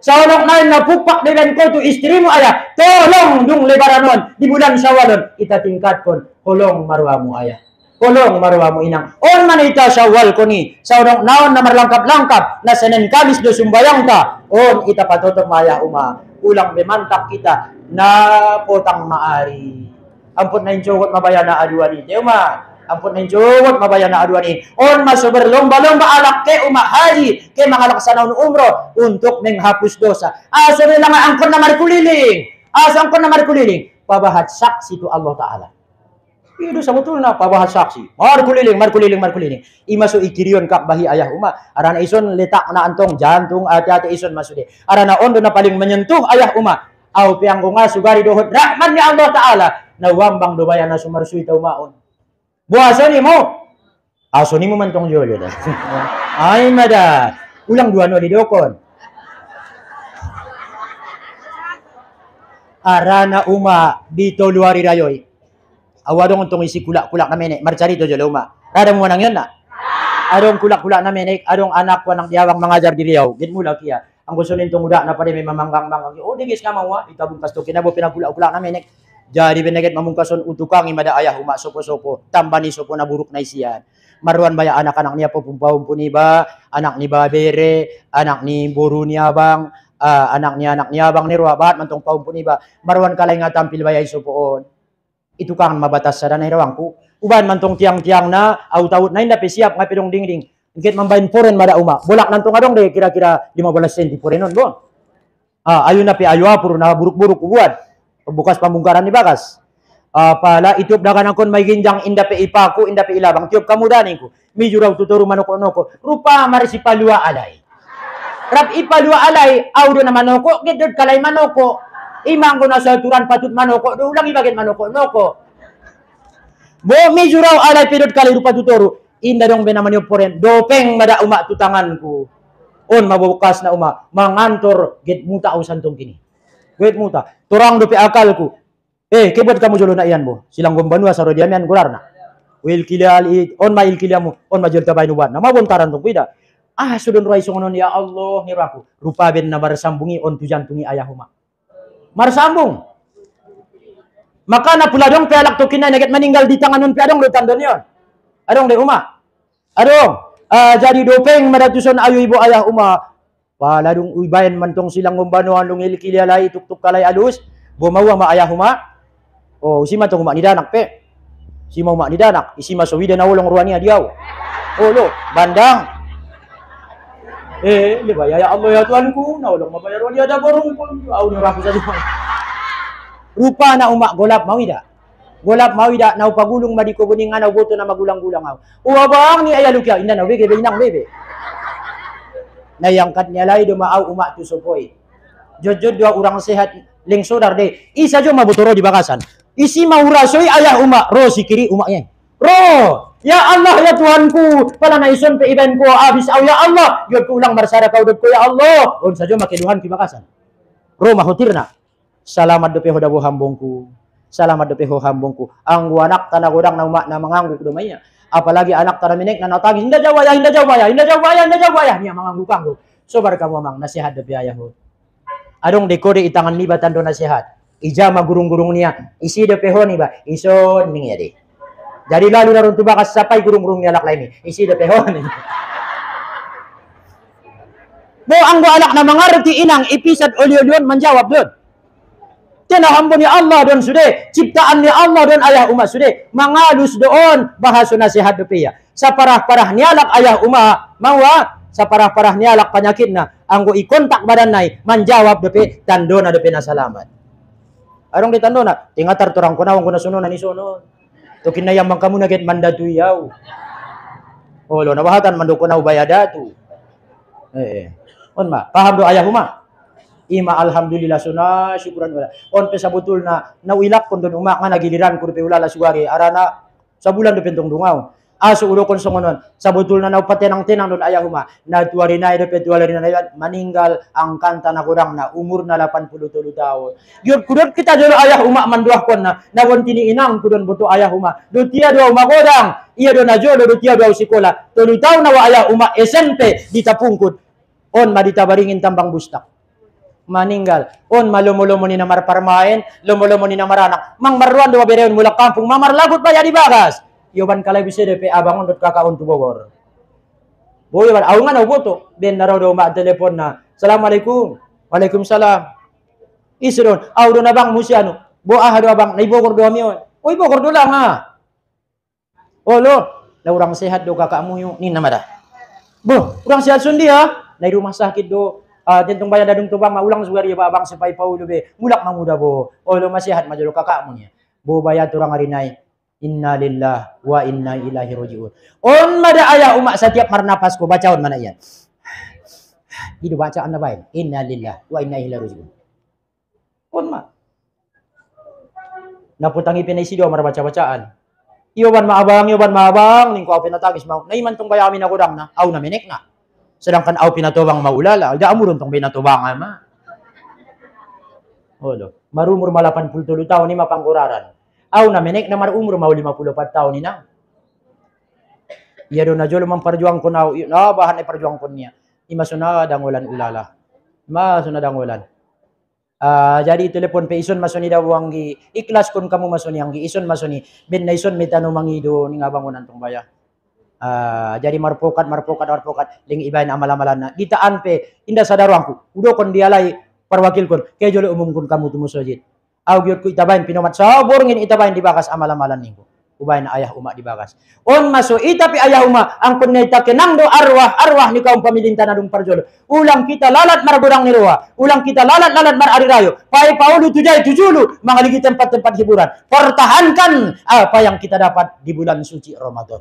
Sa unok na napupak din ko to istri mo aya, tolong dung lebaranon, di bulan Syawalon, itatingkat kon, kolong marwa mo aya. Kolong marwa mo inang. On man ita Syawal ko ni. Sa unang naon na marlangkap-langkap na Senin Kamis do sumbayang ka. On ita patotok maya uma. Ulang bemantak kita na potang maari. Ampun na injogot mabaya na aduan ni. Teuma. Ampun na injogot mabaya na aduan ni. On masober lomba-lomba alak ke uma haji. Ke mga laksanaw umro. Untuk menghapus dosa. Aso nila nga angkon na markuliling. Aso angkon na markuliling. Pabahat saksi to Allah Ta'ala. Itu sabutul na pabahat saksi. Markuliling. Imaso ikirion kak bahi ayah uma. Arana ison letak na antong jantung ati-ati ison masude. Arana ondo na paling menyentuh ayah uma. Au piang nga sugari dohot rahman ni Allah Ta'ala. Na wambang dobayan na sumarsuy ta umaon. Buaso ni mo. Aso ni mo mantong jolo da. Ay mada. Ulang dua no di dokon. Arana uma dito luari rayoy. Awadong untong isi kulak-kulak na menek. Marcarito jolo uma. Rada mo nang yun na. Adong kulak-kulak na menek. Adong anak ko ng diawang mangajar di Riau. Git mula kiya. Ang gusto nitong uda na pare may mamanggang-manggang. O digis nga mawa. Itabungkas to. Kinabo pinagkulak-kulak na menek. Jadi beneget mamungkason utukang imada ayah uma sopo-sopo. Tambani sopo na buruk na isiyan. Maruan baya anak-anak niya po pumpahum po ni ba. Anak ni Babere. Anak ni Buru ni Abang. Anak ni Abang ni Ruabat. Mantong pahum po ni ba. Maruan kalay nga tampil baya isopoon. Itu kang mabatas sa danay rawangku. Uban mantong tiang-tiang na aw-tawot na hindi siap nga pidong dingding. Ngit mambayin po rin mada uma. Bulak nantong adong de kira-kira 15 senti po rin nun bon. Ayun na pi aywa puro na buruk-buruk ubuan. Bukas pambungkaran ni bakas. Pala itop na kanakon may ginjang inda pe ipaku inda pe ilabang tiop kamudanin ko. Medyo raw tuturo manoko-noko. Rupa marisi palua alay. Rap ipalua alay audo na manoko gidod kalay manoko. Imang ko na sa turan patut manoko, do ulang ibagin manoko, noko. Bo medyo raw alay pidot kali rupa tutoro. Inda dong benaman yung poren, dopeng mada uma tutangan ko. On mabukas na uma, mangantor, get muta o santong kini. Get muta, turang dopi akal ko. Kebot kamu jolo na iyan mo. Silang gumbanua sa rodiamian gular na. Will kilal on ma il kiliamu on ma jolta bay nuban. Na mabontaran tong pida. Sudon rai songonon ya Allah ngiraku. Rupa ben na marsambungi on tujan tungi ayahuma. Marsambung. Maka na pula dong pelak to kinay naget meninggal di tangan nun piadong lo tandon yon. Adong de uma. Adong jadi dopeng madatuson ayu ibu ayah uma. Paladung uibayan mantong silang gumbanua nung il kilialai tuk-tuk kalai alus. Bumawa ma ayah uma. Oh, si matong umak ni danak pe. Si mau mak ni danak, isi masuk wida na ulong ruania diaw. Oh lo, bandang. Liba ya Allah ya Tuhanku, na ulong mabayar dia ada borong pun. Au ni raku saja. Rupa na umak golap mau ida. Golap mau ida na upagulung madiko buningan na boto na magulang-gulang au. Bang ni ayah lukia indan na bege benang bebe. Na yang kat nyalai do mau umak tu sopoi. Jojod dua orang sehat ling sodar de. Isa jo mabutoro di bakasan. Isi mau rasoi ayah umak, ro si kiri umaknya. Ro, ya Allah ya Tuhanku, pala na ison pe iban ko abis au ya Allah, yod ko ulang marsara kau dot ko ya Allah. On sajo makiduhan kibakasan. Ro mahutirna. Salamat dope ho dabo hambongku. Salamat dope ho hambongku. Ang anak tanah godang na umak na mangangguk domanya. Apalagi anak tanah minek na natagis, hinda jawa ya, hinda jawa ya, hinda jawa ya, hinda jawa ya, nia mangangguk-angguk. Sobar kamu amang nasihat dope ayah ho. Adong dekode itangan libatan do nasihat. Ijama gurung-gurung niya, isi de peho ni ba, ison ning ya de. Jadi lalu narun tu bakas sapai gurung-gurung niya lak lain ni, isi de peho ni. Bo anggo anak na mangarti inang ipisat olio don menjawab don. Tena hambon ni Allah don sude, ciptaan ni Allah don ayah umat sude, mangalus doon bahasa nasihat de ya. Saparah-parah nialak ayah umat mawa, saparah-parah nialak penyakit na, anggo ikontak badan nai menjawab de tandona de na salamat. Arong ditando na, tingatar turang kunawang kuna suno na ni sono. To kinayang kamu naget mandatu yaw. Oh lo nabahatan mando kunaw bayadatu. On ma, paham do ayah uma. Ima alhamdulillah sunah syukuran wala. On pe sabutul na nawilak kon don umak nga nagiliran kur pe ulala suwari arana sabulan do pentong dungaw. Aso ulo kon songonon sabutul na nawpatenang-tenang don ayah uma. Na tuari na do pe tuari na maninggal ang kanta na kurang na umur na 83 tahun. Gyud kudot kita jolo ayah uma manduah kon na nawon tini inang kudon buto ayah uma. Do tia do magodang, iya do na jolo do tia do sikola. 3 tahun na wa ayah uma SMP ditapungkut. On maditabaringin tambang bustak. Maninggal. On malumo-lumo ni na marparmain, lumo-lumo ni na maranak. Mang maruan do bereon mula kampung, mamar lagot ba ya di bagas. Yoban kalay bisede pe abangon dot kakaon tu Bogor. Boy ban aw nga na boto. Ben naraw do ma telepon na. Assalamualaikum. Waalaikumsalam. Isron, aw do na bang musiano. Bo do abang nay Bogor do amion. Oy Bogor do lang ha. Olo, na urang sehat do kakamu yung ni namada. Bo, urang sehat sundi ha. Nay rumah sakit do tentong bayan dadung tubang maulang sugari ba abang sepay paulo be. Mulak mamuda bo. Olo masihat majolo kakamu niya. Bo bayat urang arinay. Inna lillah wa inna ilaihi rajiun. On mada ayah umak setiap marnapas ko bacaon mana yan. Itu bacaan na baik. Inna lillah wa inna ilaihi rajiun. On ma. Naputangi pinay do mar baca-bacaan. Iyoban maabang ning ko pinatagis mau. Naiman tong bayami na kudang na aw na minek na. Sedangkan aw pinatubang maulala, da amurun tong pinatubang ma. Olo, marumur 87 tahun ni mapangkuraran. Aw na menek na marumur mau 54 tahun ina. Iya do na jolo memperjuang ko na bahan ay perjuang ko niya. Ima suna dangulan ulala. Ma suna dangulan. Jadi telepon pe ison masoni daw wanggi ikhlas kun kamu masoni anggi ison masoni ben na ison metano mangido ning abangunan tong baya. Jadi marpokat ling ibain amal-amalan na ditaan pe inda sadarwangku. Udo kon dialay parwakil kon kay jolo umum kun kamu tumusojit. Aw gyud ko itabain pinomat sabor ngin itabain di bakas amal-amalan ningko. Ubain ayah umak di bakas. On maso itapi ayah umak ang kuneta kenang do arwah ni kaum pamilintan adung parjolo. Ulang kita lalat margurang ni roa. Ulang kita lalat mar arirayo. Pai paulu tujai tujulu mangaligi tempat-tempat hiburan. Pertahankan apa yang kita dapat di bulan suci Ramadan.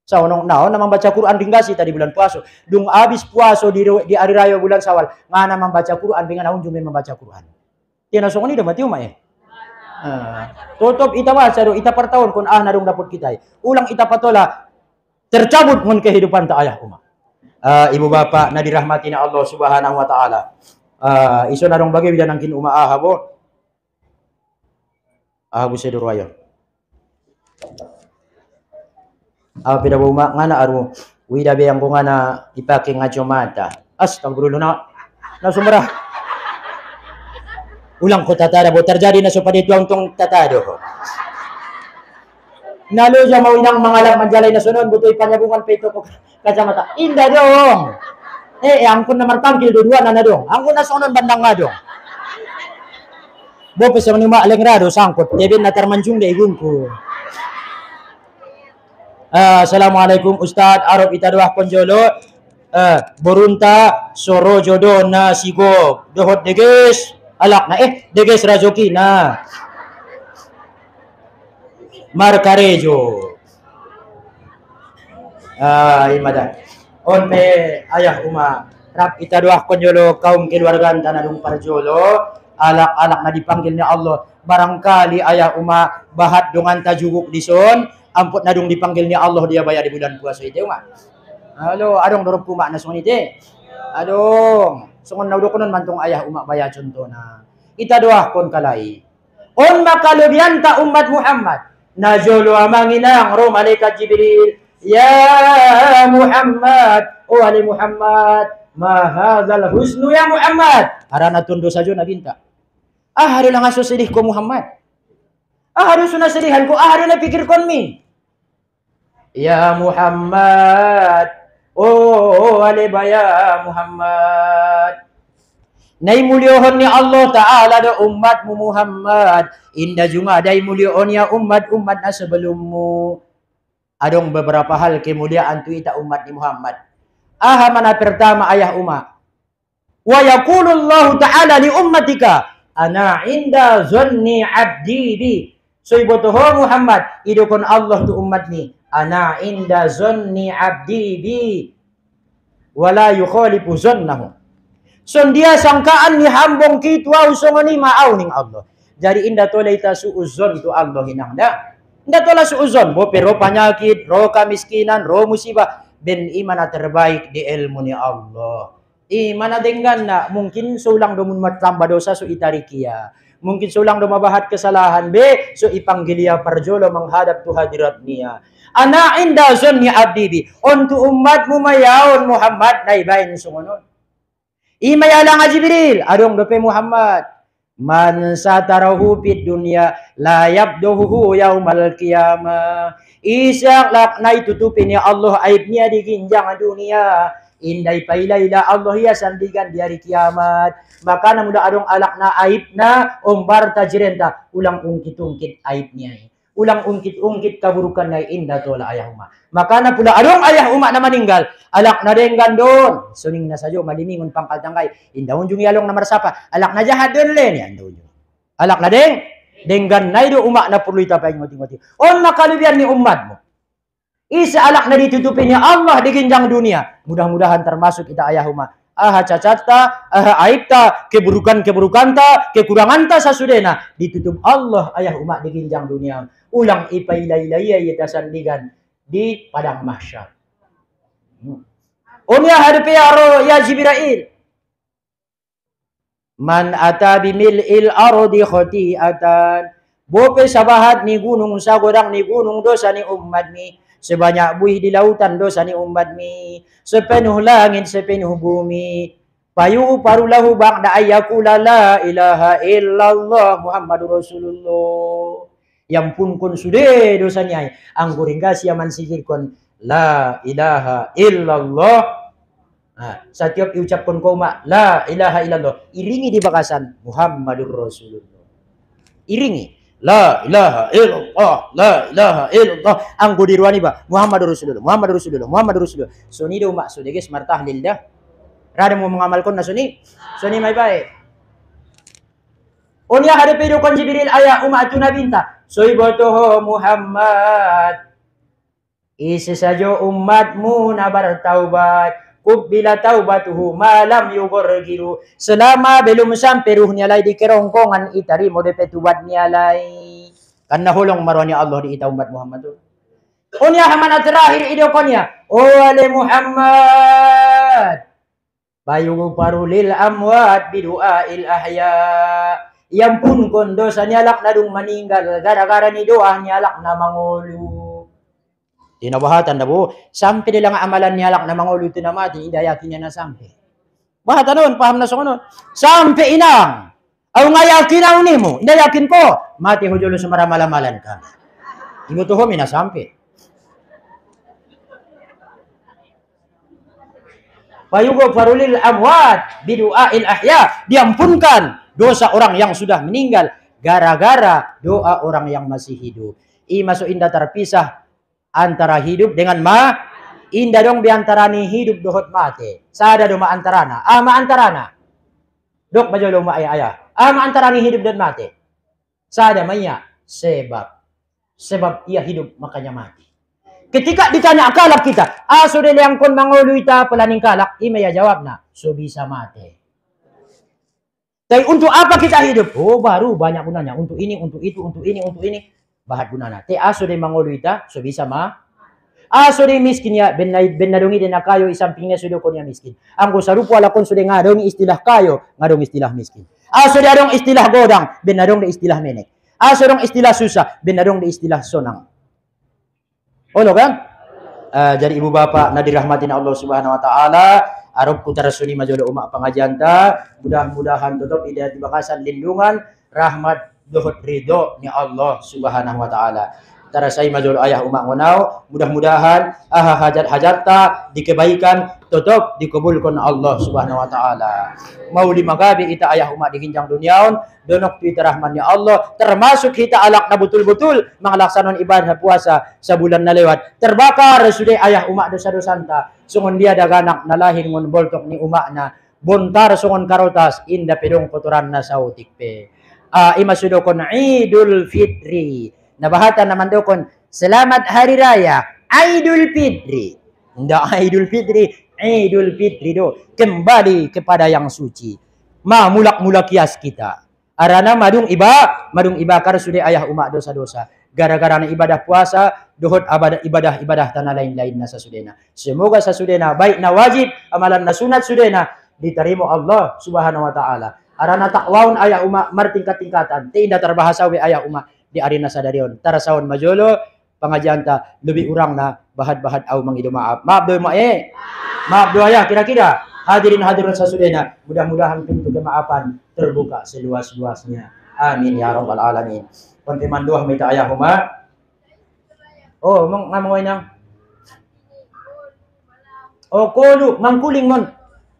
So nong naon na membaca Quran ringgasi tadi bulan puasa. Dung abis puasa di arirayo bulan Sawal. Ngana membaca Quran dengan naon jume membaca Quran. Tiana songoni da mati umay. Tutup ita baca do ita per tahun kun narung dapot kita. Ulang ita patola tercabut mun kehidupan ta ayah umak. Ibu bapak na dirahmati na Allah Subhanahu wa taala. Iso narong bagi bidan angkin umaa habo. busedur wayo. Pida buma ngana aru wida be yang ngana ipake ngaco mata. Astagfirullah na sumrah. Ulang ko tatada bo terjadi na supaya tuang tong tatado. Nalo siya mawinang mangalap manjalay na sunod butoy panyabungan peto ko kacamata. Indah dong. Angkon na martangkil dua na dong. Angkon na sunod bandang nga dong. Bo pesa manima alengrado sangkot. Debin na termanjung de igunku. Assalamualaikum Ustad Arab itaduah konjolo. Borunta soro jodoh na sigop. Dohot deges alak na deges rajoki na. Markarejo. Imada. Onte ayah uma. Rap itaduah konjolo kaum keluarga tanadung parjolo. Alak-alak na dipanggil ni Allah. Barangkali ayah uma bahat dengan tajuguk dison. Amput nadung dipanggil ni Allah dia bayar di bulan puasa itu uma. Halo, adong dorong kuma na sungon ite. Adong. Sungon naudo konon mantong ayah uma bayar contoh na. Itaduah kon kalai. On makalubian ta umat Muhammad. Najulu amanginang roh malaikat Jibril. Ya Muhammad. Oh Ali Muhammad. Mahadzal husnu ya Muhammad. Harana tundo saja nabinta. Hari lang aso sedih ko Muhammad. Harus na sedihan ko. Hari na pikir kon mi. Ya Muhammad. Oh Ali ya Muhammad. Nai muliohon ni Allah Ta'ala da umatmu Muhammad. Indah juga dai muliohon ya umat-umat na sebelummu. Adong beberapa hal kemuliaan tu ita umat ni Muhammad. Mana pertama ayah umat. Wa yaqulullahu Ta'ala li ummatika. Ana inda zonni abdi bi. So ibotoho Muhammad. Idukon Allah tu umat ni. Ana inda zonni abdi bi. Wala yukhalifu zonnahu. So dia sangkaan ni hambong kitwa usongoni maaw ning Allah. Jadi inda tolay ta suuzon tu Allah hinangda. Inda tola suuzon. Bo pero panyakit, ro kamiskinan, ro musibah. Ben iman na terbaik di ilmu ni Allah. Iman na denggan na mungkin sulang do mun matamba dosa so itarikia. Mungkin sulang do mabahat kesalahan be so ipanggilya parjolo menghadap tu hadirat niya. Ana inda zonni abdi bi. Ontu umat mu mayaon Muhammad naibain sungonon. Imayala nga Jibril, adong dope Muhammad. Man satarahu fid dunya la yabduhu yaumal qiyamah. Isak lak na itutupi ni Allah aib niya di ginjang dunia. Inday pailayla Allah ya sandigan di hari kiamat. Maka na muda adong alak na aib na umbar tajirenta. Ulang ungkit-ungkit aib niya. Ulang ungkit-ungkit kaburukan na indah tola ayah umat. Maka na pula adong ayah umat na meninggal. Alak na denggan doon. Suning na sayo malimingon pangkal tangkay. Indah unjung yalong na marsapa. Alak na jahat doon len. Yan doon. Alak na denggan na ido umat na perlu itapay ngoti-ngoti. On makalubian ni umat mo. Isa alak na ditutupi niya Allah di ginjang dunia. Mudah-mudahan termasuk kita ayah umat. Cacata, aibta, keburukan-keburukan ta, kekurangan ta sasudena. Ditutup Allah ayah umat di ginjang dunia. Ulang ipailay-laya yata sandigan di padang mahsyar. Unya hadapi ya Jibril. Man ata bimil'il ardi khati'atan. Bope sabahat ni gunung sagodang ni gunung dosa ni umat mi. Sebanyak buih di lautan dosa ni umat mi. Sepenuh langit sepenuh bumi. Payu parulahu ba'da ayyakula la ilaha illallah Muhammadur Rasulullah. Yang pun kun sudah dosanya. Angguring kasih aman sihirkon la ilaha illallah. Setiap diucapkan kau mak la ilaha illallah. Iringi di bakasan Muhammadur Rasulullah. Iringi. La ilaha illallah, la ilaha illallah. Anggo dirwani ba Muhammadur Rasulullah, Muhammadur Rasulullah, Muhammadur Rasulullah. Suni do mak sudah guys martahlil dah. Rada mau mengamalkan na suni. Suni may baik. Unya hadapi do kon Jibril ayah umat tu nabinta. Soy botoho Muhammad. Isi saja umatmu na bertaubat. Kubbila taubatuhu malam yugorgiru. Selama belum sampai ruhnya lay di kerongkongan itari mo depe tubat niya lay. Karena hulong marwani Allah di ita umat Muhammad tu. Unya hamana terakhir idokonya. Oh ale Muhammad. Bayugu parulil amwat bidu'ail ahya. Iampun kon dosa nialak na dung maninggal gara-gara ni doa nialak na mangulu. Tinabahatan na po, sampai nila nga amalan nialak na mangulu ito na mati, idayakin niya na sampai. Bahatan nun, paham na sa nun. Sampai inang, aw nga yakin ako ni mo, idayakin ko, mati ho julo sa maramalamalan ka. Inuto ho, minasampai. Fayugo farulil amwat bidu'ail ahya, diampunkan dosa orang yang sudah meninggal gara-gara doa orang yang masih hidup. Masuk indah terpisah antara hidup dengan indah dong biantara ni hidup dohot mati. Sada doma antarana. Ma antarana. Dok bajolo ma ayah. Ma antara ni hidup dan mati. Sada maya sebab ia hidup makanya mati. Ketika ditanya kalak kita, sudah yang kon mangulu ita pelaning kalak, imaya jawab na, so bisa mati. Tapi untuk apa kita hidup? Oh, baru banyak gunanya. Untuk ini, untuk itu, untuk ini, untuk ini. Bahat gunanya. Te sudah mangulu ita, so bisa sudah miskin ya, benadungi din na kayo, isampingnya sudah kon ya miskin. Anggo sarupo ala kon sudah ngadong istilah kayo, ngadong istilah miskin. Sudah adong istilah godang, benadong di istilah menek. Sudah istilah susah, benadong di istilah sonang. Olo kan? Jadi ibu bapak na dirahmatin Allah Subhanahu wa taala, arep putar suni majodo umak pengajian ta, mudah-mudahan tetap ida dibakasan lindungan, rahmat, dohot ridho ni Allah Subhanahu wa taala. Tarasai majodo ayah umak ngonau, mudah-mudahan hajat-hajat ta dikebaikan tetap dikabulkan Allah Subhanahu wa taala. Mau lima gabi ita ayah umak diginjang duniaon, donok tu rahmannya Allah, termasuk kita alak na betul-betul mengalaksanan ibadah puasa sebulan na lewat. Terbakar sudah ayah umak dosa-dosanta. Sungon dia daganak na lahir ngon boltok ni umak na. Bontar sungon karotas inda pedong kotoran na sautik pe. Imasudokon Idul Fitri. Nabahatan naman dokon selamat hari raya Idul Fitri. Nda Idul Fitri, Idul Fitri do. Kembali kepada yang suci. Mulak-mulak kias kita. Arana madung iba kar sudah ayah umak dosa-dosa. Gara-gara na ibadah puasa, dohot ibadah tanah lain-lain na sasudena. Semoga sasudena baik na wajib, amalan na sunat sudena diterima Allah Subhanahu wa taala. Arana takwaun ayah umak martingkat-tingkatan. Tidak terbahasa we ayah umak di arena sadarion. Tarasawan majolo pengajian ta lebih urang na bahat-bahat au mangido maaf. Maaf do mak Maaf do ayah kira-kira. Hadirin hadirin sasudena, mudah-mudahan pintu kemaafan terbuka seluas-luasnya. Amin ya rabbal alamin. Kontiman doa minta ayah huma. Oh, ngamaway nang. Oh, kolu mangkuling mon.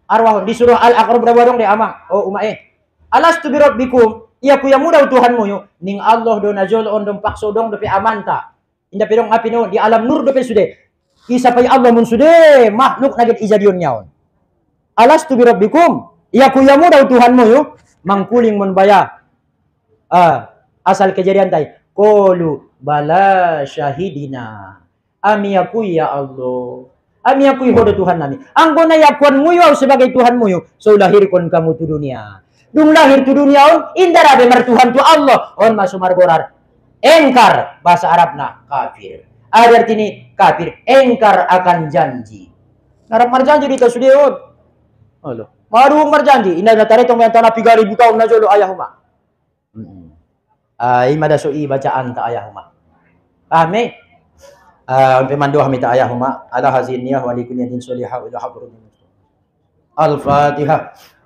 Arwah di surah Al-Aqrab rabarong di amang. Oh, Alastu bi rabbikum, iya ku yang mudah Tuhanmu yo. Ning Allah do najol on dom pakso dong dope amanta. Inda pirong api no di alam nur dope sude. Isa pay Allah mun sude makhluk nagit ijadion nyaon. Alastu bi rabbikum, iya ku yang mudah Tuhanmu yo. Mangkuling mon baya. Asal kejadian tay. Kolu bala syahidina. Ami aku ya Allah. Ami aku hodo Tuhan nami. Anggo na yakuan mo yo sebagai Tuhanmu yo. So lahirkon kamu tu dunia. Dung lahir tu dunia on indara be mertuhan tu Allah on masumar gorar engkar bahasa Arabna kafir. Ada artinya kafir engkar akan janji. Narap marjanji di tasudion. Allah. Maru marjanji inda natare tong yang tanah 3000 tahun na jolo ayahuma. Imada so bacaan ta ayahuma. Amin. Pemandu hamita ayahuma ala haziniyah wa likulliyatin solihah ila habrun. Al-Fatihah.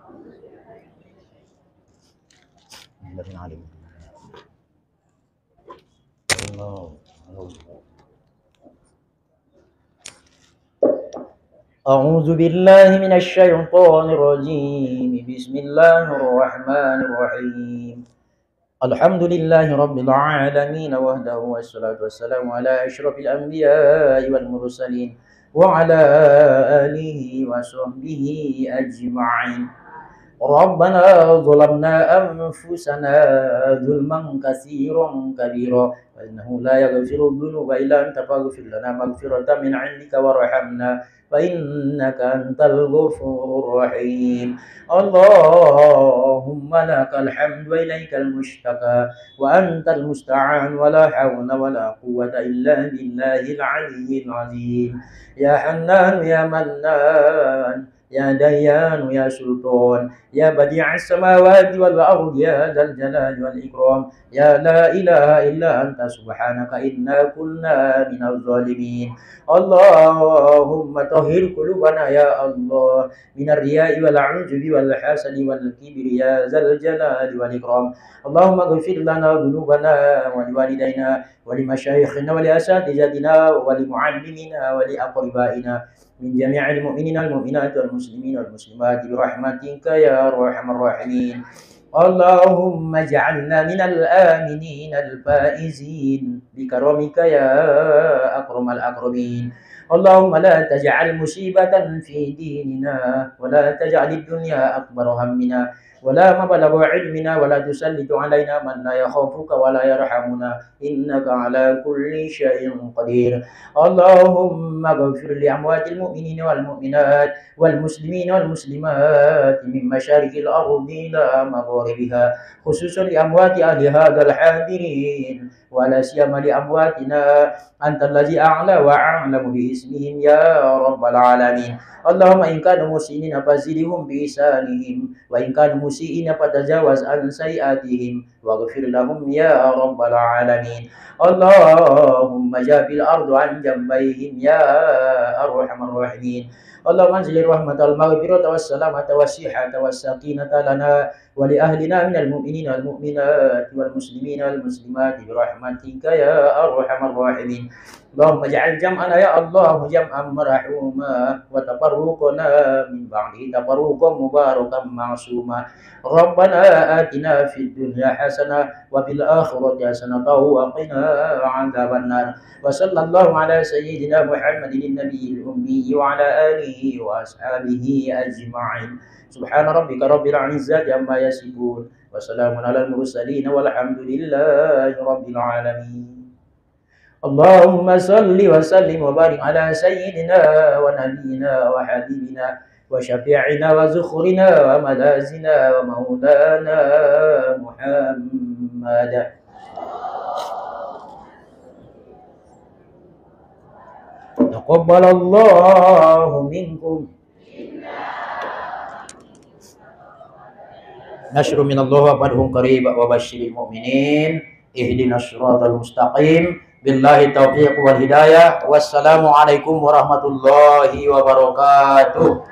A'udzu billahi minasy syaithanir rajim. Bismillahir rahmanir rahim. Alhamdulillahi rabbil alamin wahdahu wassalatu wassalamu ala asyrafil anbiya'i wal mursalin wa ala alihi wa sahbihi ajma'in. ربنا ظلمنا أنفسنا ظلما كثيرا كبيرا وإنه لا يغفر الذنوب إلا أنت فاغفر لنا مغفرة من عندك وارحمنا فإنك أنت الغفور الرحيم اللهم لك الحمد وإليك المشتكى وأنت المستعان ولا حول ولا قوة إلا بالله العلي العظيم يا حنان يا منان يا ديان يا سلطان يا بديع السماوات والأرض يا ذا الجلال والإكرام يا لا إله إلا أنت سبحانك إنا كنا من الظالمين. اللهم طهر قلوبنا يا الله من الرياء والعجب والحسد والكبر يا ذا الجلال والإكرام. اللهم اغفر لنا ذنوبنا ولوالدينا ولمشايخنا ولأساتذتنا ولمعلمينا ولأقربائنا من جميع المؤمنين والمؤمنات والمسلمين والمسلمات برحمتك يا أرحم الراحمين. اللهم اجعلنا من الآمنين الفائزين بكرمك يا أكرم الأكرمين. اللهم لا تجعل مصيبة في ديننا ولا تجعل الدنيا أكبر همنا ولا مبلغ علمنا ولا تسلط علينا من لا يخافك ولا يرحمنا إنك على كل شيء قدير. اللهم اغفر لأموات المؤمنين والمؤمنات والمسلمين والمسلمات من مشارق الأرض إلى مغاربها خصوصا لأموات أهل هذا الحاضرين ولا سيما لأمواتنا أنت الذي أعلى وأعلم باسمهم يا رب العالمين. اللهم إن كانوا محسنين فزدهم بإحسانهم وإن كانوا مسيئين فتجاوز عن سيئاتهم واغفر لهم يا رب العالمين. اللهم جاب الأرض عن جنبيهم يا أرحم الراحمين. اللهم انزل الرحمة المغفرة والسلامة والصحة والسكينة لنا ولأهلنا من المؤمنين والمؤمنات والمسلمين والمسلمات برحمتك يا أرحم الراحمين. اللهم اجعل جمعنا يا الله جمعا مرحوما وتفرقنا من بعده تفرقا مباركا معصوما. ربنا آتنا في الدنيا حسنة وفي الآخرة حسنة وقنا عذاب النار. وصلى الله على سيدنا محمد النبي الأمي وعلى آله وأصحابه أجمعين. سبحان ربك رب العزة عما يصفون وسلام على المرسلين والحمد لله رب العالمين. اللهم صل وسلم وبارك على سيدنا ونبينا وحبيبنا وشفيعنا وزخرنا وملاذنا ومولانا محمد. تقبل الله منكم. نشر من الله وفتح قريب وبشر المؤمنين. اهدنا الصراط المستقيم. Billahi taufiq wal hidayah. Wassalamu alaikum warahmatullahi wabarakatuh.